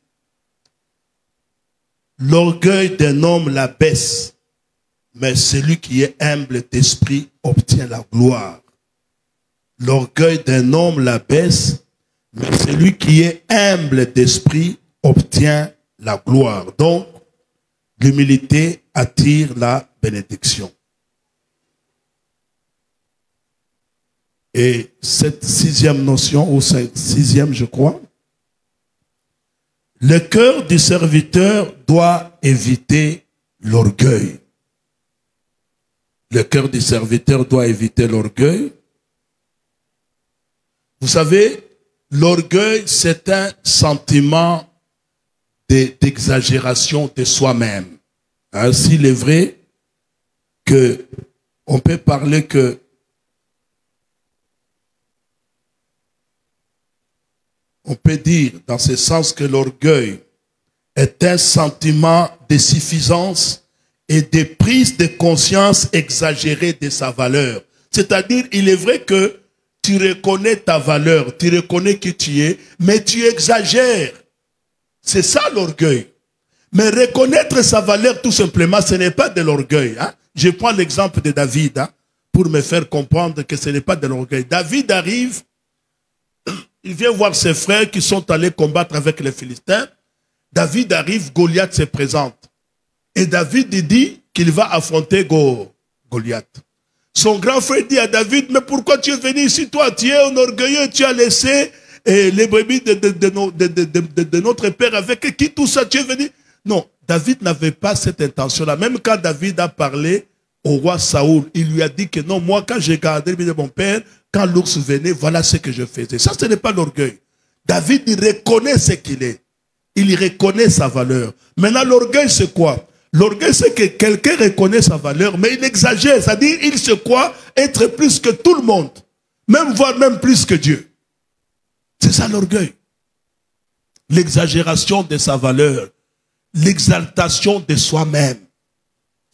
l'orgueil d'un homme l'abaisse, mais celui qui est humble d'esprit obtient la gloire. L'orgueil d'un homme l'abaisse, mais celui qui est humble d'esprit obtient la gloire. Donc, l'humilité attire la bénédiction. Et cette sixième notion, ou sixième je crois, le cœur du serviteur doit éviter l'orgueil. Le cœur du serviteur doit éviter l'orgueil. Vous savez, l'orgueil, c'est un sentiment d'exagération de soi-même. S'il est vrai que on peut parler que on peut dire dans ce sens que l'orgueil est un sentiment de suffisance et de prise de conscience exagérée de sa valeur. C'est-à-dire, il est vrai que tu reconnais ta valeur, tu reconnais qui tu es, mais tu exagères. C'est ça l'orgueil. Mais reconnaître sa valeur tout simplement, ce n'est pas de l'orgueil. Hein? Je prends l'exemple de David hein, pour me faire comprendre que ce n'est pas de l'orgueil. David arrive, il vient voir ses frères qui sont allés combattre avec les Philistins. David arrive, Goliath se présente. Et David dit qu'il va affronter Goliath. Son grand frère dit à David, mais pourquoi tu es venu ici, toi? Tu es un orgueilleux, tu as laissé les brebis de notre père avec qui tout ça, tu es venu? Non, David n'avait pas cette intention-là. Même quand David a parlé au roi Saoul, il lui a dit que non, moi quand j'ai gardé le de mon père, quand l'ours venait, voilà ce que je faisais. Ça, ce n'est pas l'orgueil. David, il reconnaît ce qu'il est. Il reconnaît sa valeur. Maintenant, l'orgueil, c'est quoi? L'orgueil, c'est que quelqu'un reconnaît sa valeur, mais il exagère. C'est-à-dire, il se croit être plus que tout le monde. Même, voire même plus que Dieu. C'est ça l'orgueil. L'exagération de sa valeur. L'exaltation de soi-même.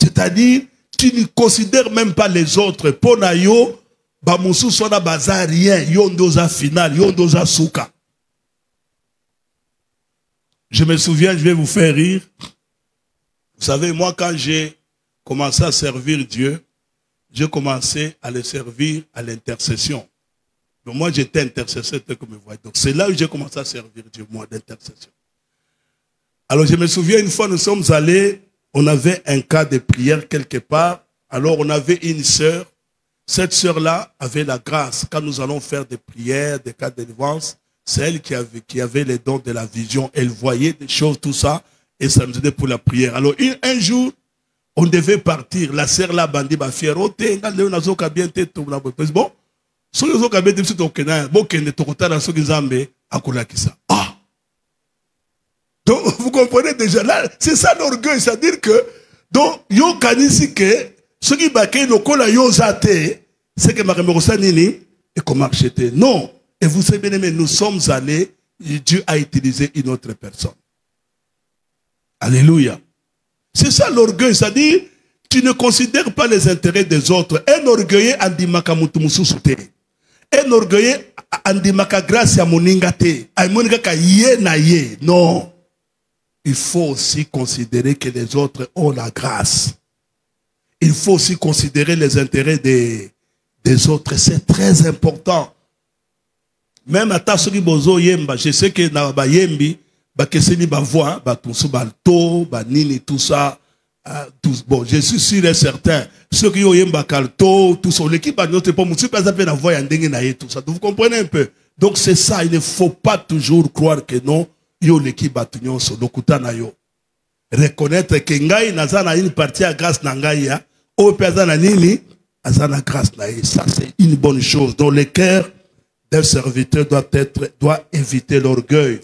C'est-à-dire, tu ne considères même pas les autres. Ponayo, Bamusu sona baza rien. Yondoza final, yondoza souka. Je me souviens, je vais vous faire rire. Vous savez, moi, quand j'ai commencé à servir Dieu, j'ai commencé à le servir à l'intercession. Donc moi, j'étais intercesseur, comme vous voyez. Donc c'est là où j'ai commencé à servir Dieu, moi, d'intercession. Alors je me souviens, une fois, nous sommes allés, on avait un cas de prière quelque part. Alors on avait une sœur. Cette sœur-là avait la grâce. Quand nous allons faire des prières, des cas de délivrance, c'est elle qui avait les dons de la vision. Elle voyait des choses, tout ça. Et ça nous aidait pour la prière. Alors, un jour, on devait partir. La sœur là, bandi, ba fière. Oh, t'es, on a zoka bien, t'es, tout là. Bon, si on a zoka bien, t'es, tout au Kenya. Bon, qu'elle ne te retard dans ce qu'ils ont mis, à Koulakisa. Ah! Donc, vous comprenez déjà là, c'est ça l'orgueil. C'est-à-dire que, donc, yo kanisi que, ce qui baké, le kola yo zate, c'est que ma remerosa nini, et qu'on marchait. Non. Et vous savez bien aimé, nous sommes allés, Dieu a utilisé une autre personne. Alléluia. C'est ça l'orgueil, c'est-à-dire, tu ne considères pas les intérêts des autres. Un orgueilleux andimaka mutumususute. Un orgueilleux andimaka grâce à moningate. A moningaka ye na ye. Non. Il faut aussi considérer que les autres ont la grâce. Il faut aussi considérer les intérêts des autres. C'est très important. Même à Tassoki Bozo Yemba, je sais que dans ba Yembi, Bakeseni ba voix, ba tout ça, ba to, ba nini, tout ça. Bon, je suis sûr et certain. Ceux qui ont yemba kalto, tout ça, l'équipe a notre pas moussou, pas à peine voix en dengue tout ça. Vous comprenez un peu? Donc c'est ça, il ne faut pas toujours croire que non, yo l'équipe a tout yon so, lokuta na yo. Reconnaître que ngai nazana une partie à grâce na ngai ya, o pezana nini, azana grâce na ye. Ça c'est une bonne chose. Donc le cœur d'un serviteur doit éviter l'orgueil.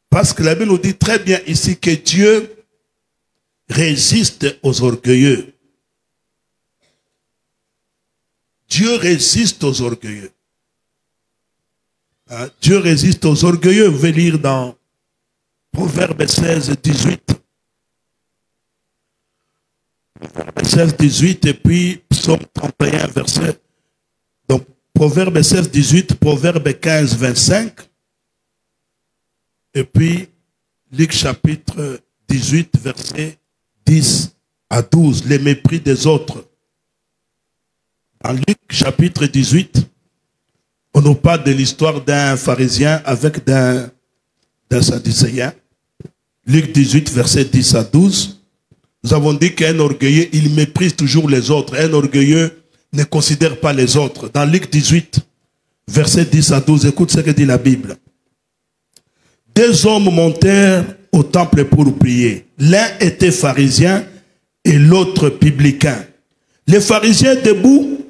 Parce que la Bible nous dit très bien ici que Dieu résiste aux orgueilleux. Dieu résiste aux orgueilleux. Hein? Dieu résiste aux orgueilleux. Vous pouvez lire dans Proverbe 16, 18. Proverbe 16, 18 et puis Psaume 31, verset. Donc Proverbe 16, 18, Proverbe 15, 25. Et puis, Luc chapitre 18, verset 10 à 12, les mépris des autres. En Luc chapitre 18, on nous parle de l'histoire d'un pharisien avec d'un sadducéen. Luc 18, verset 10 à 12. Nous avons dit qu'un orgueilleux, il méprise toujours les autres. Un orgueilleux ne considère pas les autres. Dans Luc 18, verset 10 à 12, écoute ce que dit la Bible. Deux hommes montèrent au temple pour prier. L'un était pharisien et l'autre publicain. Le pharisien debout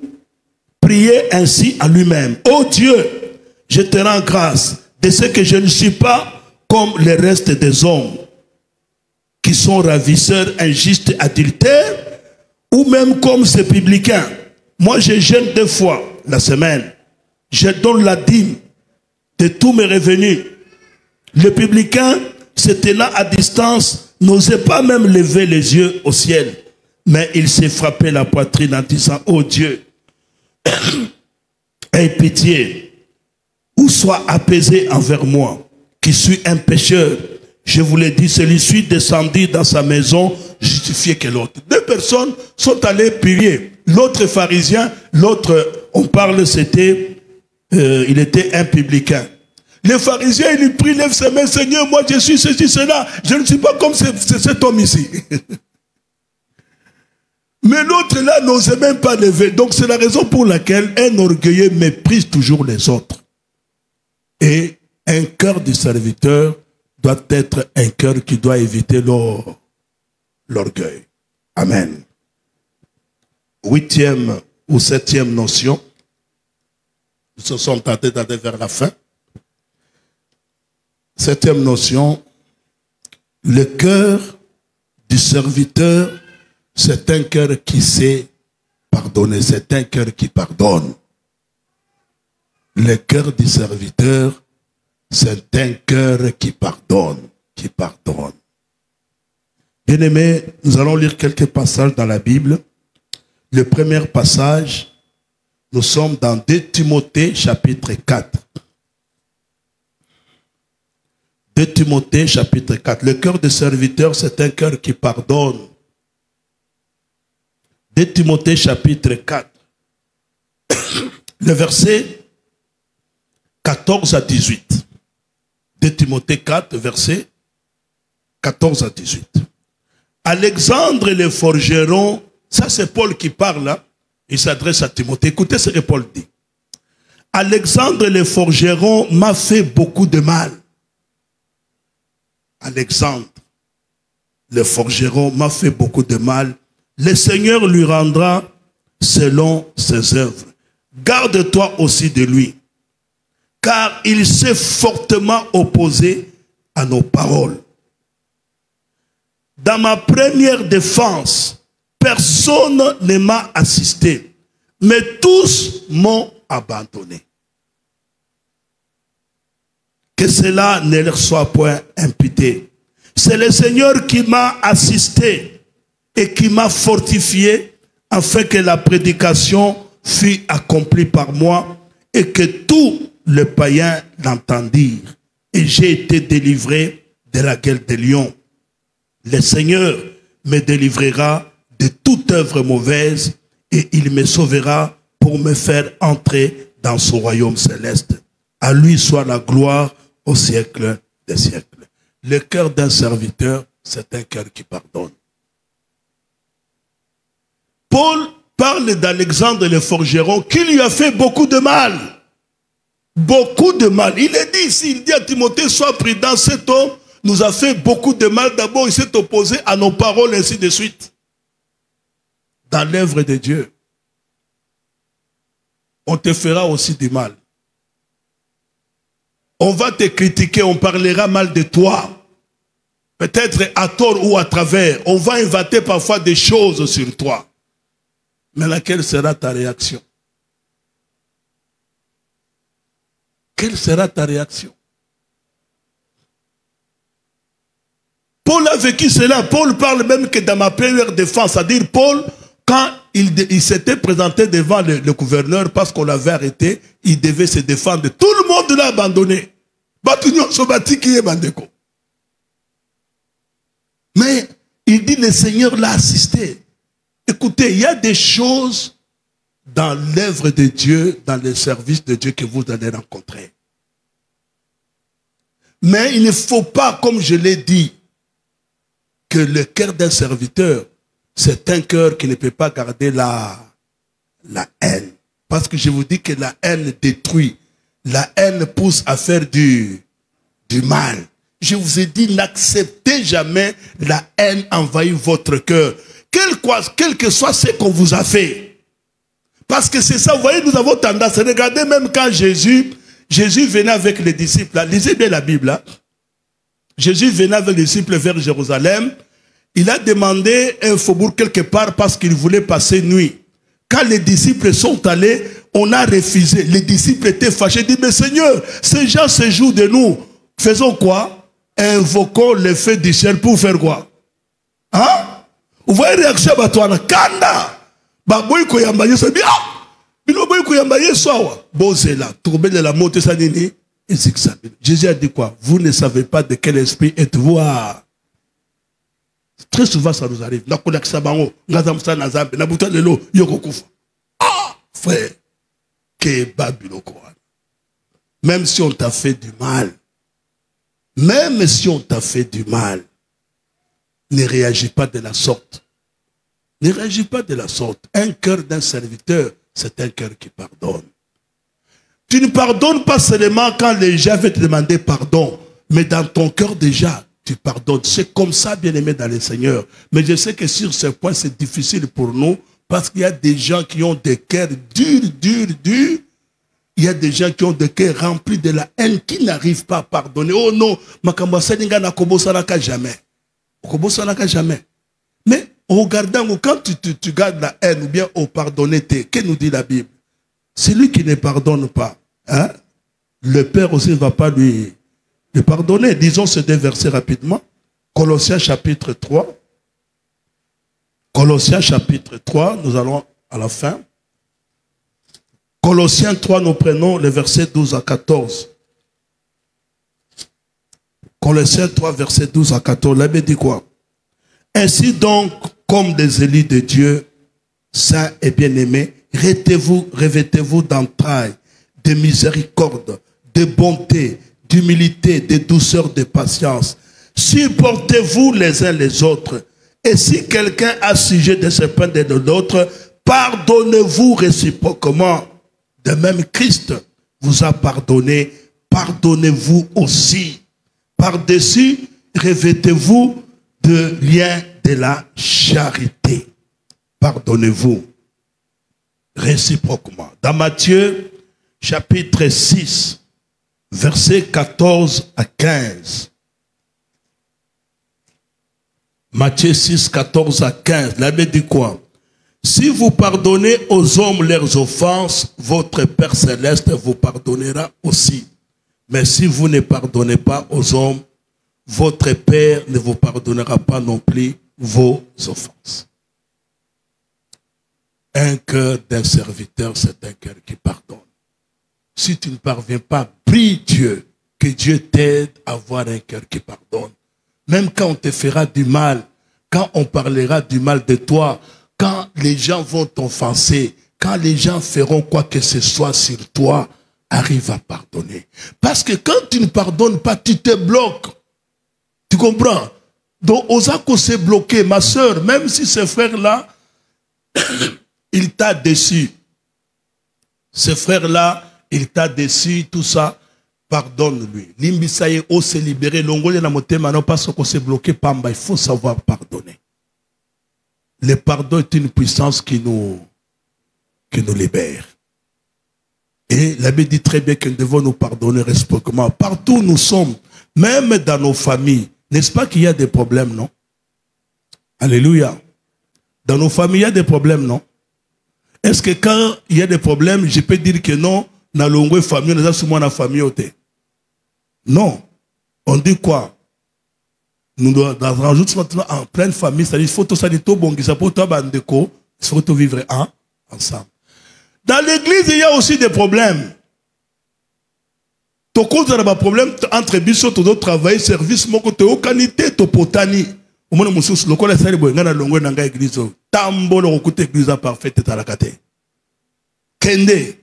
priait ainsi à lui-même. Ô Dieu, je te rends grâce de ce que je ne suis pas comme le reste des hommes, qui sont ravisseurs, injustes, adultères, ou même comme ces publicains. Moi, je jeûne 2 fois la semaine. Je donne la dîme de tous mes revenus. Le publicain, se tenant à distance, n'osait pas même lever les yeux au ciel. Mais il s'est frappé la poitrine en disant, « Oh Dieu, aie pitié, ou sois apaisé envers moi, qui suis un pécheur. » Je vous l'ai dit, celui-ci descendit dans sa maison, justifié que l'autre. 2 personnes sont allées prier. L'autre pharisien, l'autre, on parle, c'était, il était un publicain. Le pharisien, il lui prie, lève ses mains, Seigneur, moi je suis ceci, cela. Je ne suis pas comme cet homme ici. Mais l'autre là n'osait même pas lever. Donc c'est la raison pour laquelle un orgueilleux méprise toujours les autres. Et un cœur du serviteur doit être un cœur qui doit éviter l'orgueil. Amen. 8e ou 7e notion. Nous se sommes tentés d'aller vers la fin. 7e notion. Le cœur du serviteur, c'est un cœur qui sait pardonner. C'est un cœur qui pardonne. Le cœur du serviteur, c'est un cœur qui pardonne, qui pardonne. Bien-aimés, nous allons lire quelques passages dans la Bible. Le premier passage, nous sommes dans 2 Timothée, chapitre 4. 2 Timothée, chapitre 4. Le cœur du serviteur, c'est un cœur qui pardonne. 2 Timothée, chapitre 4. Le verset 14 à 18. 2 Timothée 4, verset 14 à 18. Alexandre le forgeron, ça c'est Paul qui parle, hein? Il s'adresse à Timothée. Écoutez ce que Paul dit. Alexandre le forgeron m'a fait beaucoup de mal. Alexandre le forgeron m'a fait beaucoup de mal. Le Seigneur lui rendra selon ses œuvres. Garde-toi aussi de lui, car il s'est fortement opposé à nos paroles. Dans ma première défense, personne ne m'a assisté, mais tous m'ont abandonné. Que cela ne leur soit point imputé. C'est le Seigneur qui m'a assisté et qui m'a fortifié afin que la prédication fût accomplie par moi et que tous les païens l'entendirent. Et j'ai été délivré de la gueule des lions. Le Seigneur me délivrera de toute œuvre mauvaise et il me sauvera pour me faire entrer dans son royaume céleste. À lui soit la gloire au siècle des siècles. Le cœur d'un serviteur, c'est un cœur qui pardonne. Paul parle d'Alexandre le forgeron qui lui a fait beaucoup de mal. Beaucoup de mal. Il est dit ici, il dit à Timothée, sois prudent, cet homme nous a fait beaucoup de mal. D'abord, il s'est opposé à nos paroles, ainsi de suite. Dans l'œuvre de Dieu, on te fera aussi du mal. On va te critiquer, on parlera mal de toi. Peut-être à tort ou à travers. On va inventer parfois des choses sur toi. Mais laquelle sera ta réaction? Quelle sera ta réaction? Paul a vécu cela. Paul parle même que dans ma première défense, c'est-à-dire Paul, quand il s'était présenté devant le gouverneur parce qu'on l'avait arrêté, il devait se défendre. Tout le monde l'a abandonné. Mais il dit le Seigneur l'a assisté. Écoutez, il y a des choses dans l'œuvre de Dieu, dans le service de Dieu que vous allez rencontrer. Mais il ne faut pas, comme je l'ai dit, que le cœur d'un serviteur, c'est un cœur qui ne peut pas garder la haine. Parce que je vous dis que la haine détruit. La haine pousse à faire du mal. Je vous ai dit, n'acceptez jamais la haine envahir votre cœur. Quel que soit ce qu'on vous a fait. Parce que c'est ça, vous voyez, nous avons tendance à regarder même quand Jésus venait avec les disciples. Là, lisez bien la Bible. Là. Jésus venait avec les disciples vers Jérusalem. Il a demandé un faubourg quelque part parce qu'il voulait passer nuit. Quand les disciples sont allés, on a refusé. Les disciples étaient fâchés. Ils disent, mais Seigneur, ces gens se jouent de nous. Faisons quoi? Invoquons le feu du ciel pour faire quoi? Hein? Vous voyez la réaction à toi? Kanda! Baboy koyamba yeso bi ah! Bilo boy koyamba yeso wa. Bozela, trouver de la montée sanini. Jésus a dit quoi? Vous ne savez pas de quel esprit êtes-vous. Très souvent, ça nous arrive. Ah, frère, même si on t'a fait du mal, même si on t'a fait du mal, ne réagis pas de la sorte. Ne réagis pas de la sorte. Un cœur d'un serviteur, c'est un cœur qui pardonne. Tu ne pardonnes pas seulement quand les gens veulent te demander pardon, mais dans ton cœur déjà, tu pardonnes. C'est comme ça, bien-aimé dans le Seigneur. Mais je sais que sur ce point, c'est difficile pour nous, parce qu'il y a des gens qui ont des cœurs durs. Il y a des gens qui ont des cœurs remplis de la haine, qui n'arrivent pas à pardonner. Oh non, jamais. Jamais. Mais regardant, quand tu gardes la haine ou bien au pardonner, que nous dit la Bible? Celui qui ne pardonne pas, hein, le Père aussi ne va pas lui pardonner. Disons ces deux versets rapidement. Colossiens chapitre 3. Colossiens chapitre 3, nous allons à la fin. Colossiens 3, nous prenons les versets 12 à 14. Colossiens 3, versets 12 à 14. La Bible dit quoi? Ainsi donc, comme des élus de Dieu, saints et bien-aimés, revêtez-vous d'entrailles, de miséricorde, de bonté, d'humilité, de douceur, de patience. Supportez-vous les uns les autres. Et si quelqu'un a sujet de se plaindre de l'autre, pardonnez-vous réciproquement. De même, Christ vous a pardonné, pardonnez-vous aussi. Par-dessus, revêtez-vous de liens de la charité. Pardonnez-vous réciproquement. Dans Matthieu, chapitre 6, versets 14 à 15. Matthieu 6, 14 à 15. La Bible dit quoi? Si vous pardonnez aux hommes leurs offenses, votre Père Céleste vous pardonnera aussi. Mais si vous ne pardonnez pas aux hommes, votre Père ne vous pardonnera pas non plus vos offenses. Un cœur d'un serviteur, c'est un cœur qui pardonne. Si tu ne parviens pas, prie Dieu, que Dieu t'aide à avoir un cœur qui pardonne. Même quand on te fera du mal, quand on parlera du mal de toi, quand les gens vont t'offenser, quand les gens feront quoi que ce soit sur toi, arrive à pardonner. Parce que quand tu ne pardonnes pas, tu te bloques. Tu comprends? Donc, Osako s'est bloqué, ma soeur, même si ce frère-là, il t'a déçu. Ce frère-là, il t'a déçu, tout ça, pardonne-lui. Limbisaye, on s'est libéré, l'ongolé na motema, non pas ce qu'on s'est bloqué, pamba, il faut savoir pardonner. Le pardon est une puissance qui nous libère. Et la Bible dit très bien que nous devons nous pardonner réciproquement. Partout où nous sommes, même dans nos familles, n'est-ce pas qu'il y a des problèmes, non? Alléluia. Dans nos familles, il y a des problèmes, non? Est-ce que quand il y a des problèmes, je peux dire que non, dans l'ongwe famille, nous avons la famille ôtée? Non. On dit quoi? Nous devons rajouter maintenant en pleine famille, c'est-à-dire qu'il faut tout ça, il faut tout vivre ensemble. Dans l'église, il y a aussi des problèmes. Tu as des problèmes entre biso, tu dois travailler, service, tu as qualité, tu as potani. Au moins, le collège, c'est le église. Tambo, le côté église parfaite, tu as la kate. Kende,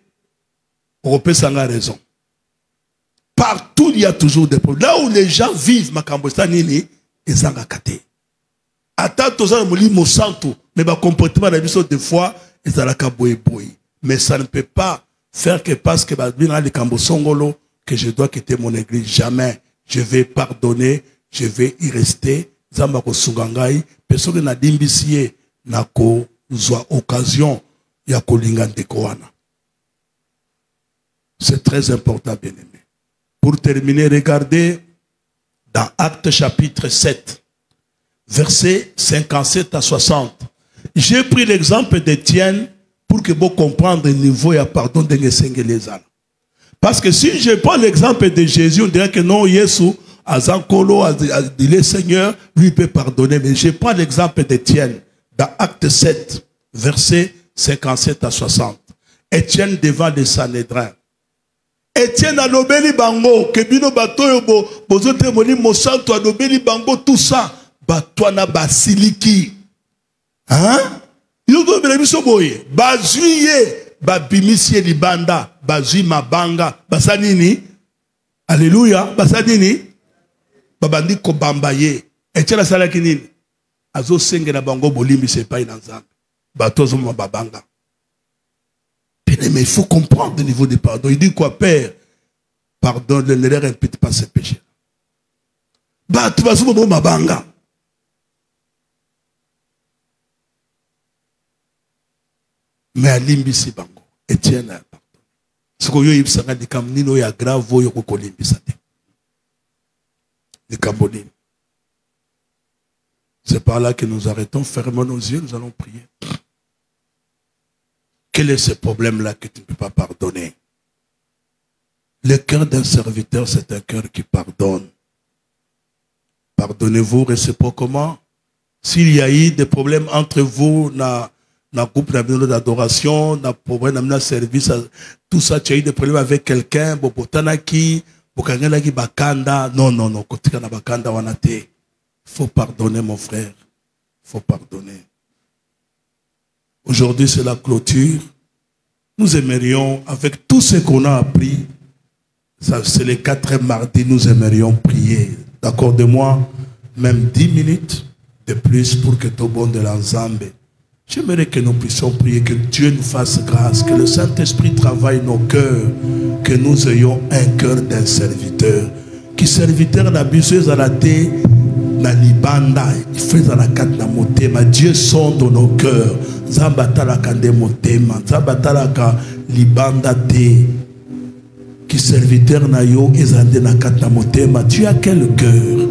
Européen, ça a raison. Partout, il y a toujours des problèmes. Là où les gens vivent, Makambostanini, ils ont la kate. Attends, tu as le santo, mais le comportement de la vie, des fois, ils ont la kaboui. Mais ça ne peut pas faire que parce que que je dois quitter mon église. Jamais. Je vais pardonner. Je vais y rester. Zambako Sungangai. Personne n'a dimbissié. Nako zwa occasion. Yako lingante koana. C'est très important, bien aimé. Pour terminer, regardez dans Actes chapitre 7, versets 57 à 60. J'ai pris l'exemple d'Étienne pour que vous compreniez le niveau et pardon de l'Esengélésal. Parce que si je prends l'exemple de Jésus, on dirait que non, Jésus, Azankolo, le Seigneur, lui peut pardonner. Mais je prends l'exemple d'Étienne dans Acte 7, versets 57 à 60. Étienne devant le Sanhédrin. Étienne a lobeli bango, que bino batoyo bozote moni mosanto a lobeli bango tout ça, batwana basiliki. Hein? Yoko bela biso boye, bazuye, babimisie libanda, bazui mabanga, basanini. Alléluia, basanini. Babandi ko bambaye. Étienne a salaki nini? Azo senge na bango bolimi se pa inanzambe. Batozo mababanga. Mais il faut comprendre le niveau des pardons. Il dit quoi, Père? Pardonne, ne leur répète pas ses péchés. Bah, tu vas sur mon mabanga. Mais à l'imbi bango, Étienne a pardonné. Ce que yo ibsanga di kamnino ya grave yo ko limbisa te. Di kambonini. C'est par là que nous arrêtons, fermons nos yeux, nous allons prier. Quel est ce problème-là que tu ne peux pas pardonner? Le cœur d'un serviteur, c'est un cœur qui pardonne. Pardonnez-vous réciproquement. S'il y a eu des problèmes entre vous, dans le groupe d'adoration, dans le problème de service, tout ça, tu as eu des problèmes avec quelqu'un, non, il faut pardonner, mon frère. Il faut pardonner. Aujourd'hui, c'est la clôture. Nous aimerions, avec tout ce qu'on a appris, c'est le 4e mardi, nous aimerions prier. Accordez-moi même 10 minutes de plus pour que tout bon de l'ensemble. J'aimerais que nous puissions prier, que Dieu nous fasse grâce, que le Saint-Esprit travaille nos cœurs, que nous ayons un cœur d'un serviteur. Qui serviteur n'a besoin à la terre, na libanda, il fait à la carte na motema. Dieu sonde nos cœurs. Zambatala kande motema, zambatala ka libanda te. Qui serviteur na yo ezande na carte na motema. Tu as quel cœur?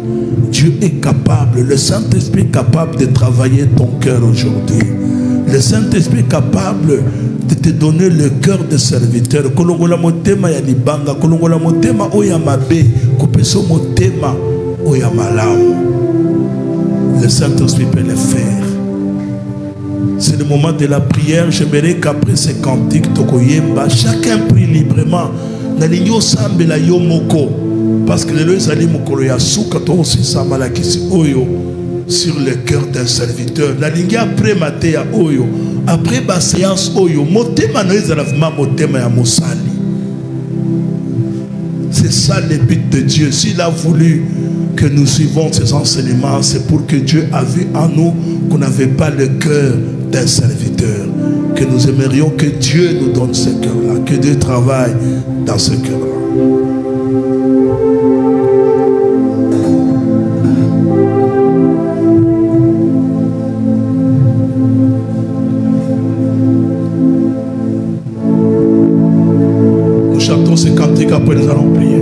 Dieu est capable, le Saint-Esprit est capable de travailler ton cœur aujourd'hui. Le Saint-Esprit est capable de te donner le cœur de serviteur. Kolongola motema ya libanga, kolongola motema oya mabe, kopeso motema oya malamu. Le Saint-Esprit peut le faire. C'est le moment de la prière. J'aimerais qu'après ces cantiques, chacun prie librement. Parce que le sur le cœur d'un serviteur. Après la séance, c'est ça le but de Dieu. S'il a voulu que nous suivons ces enseignements, c'est pour que Dieu a vu en nous qu'on n'avait pas le cœur d'un serviteur. Que nous aimerions que Dieu nous donne ce cœur-là, que Dieu travaille dans ce cœur-là. Nous chantons ces cantiques, après nous allons prier.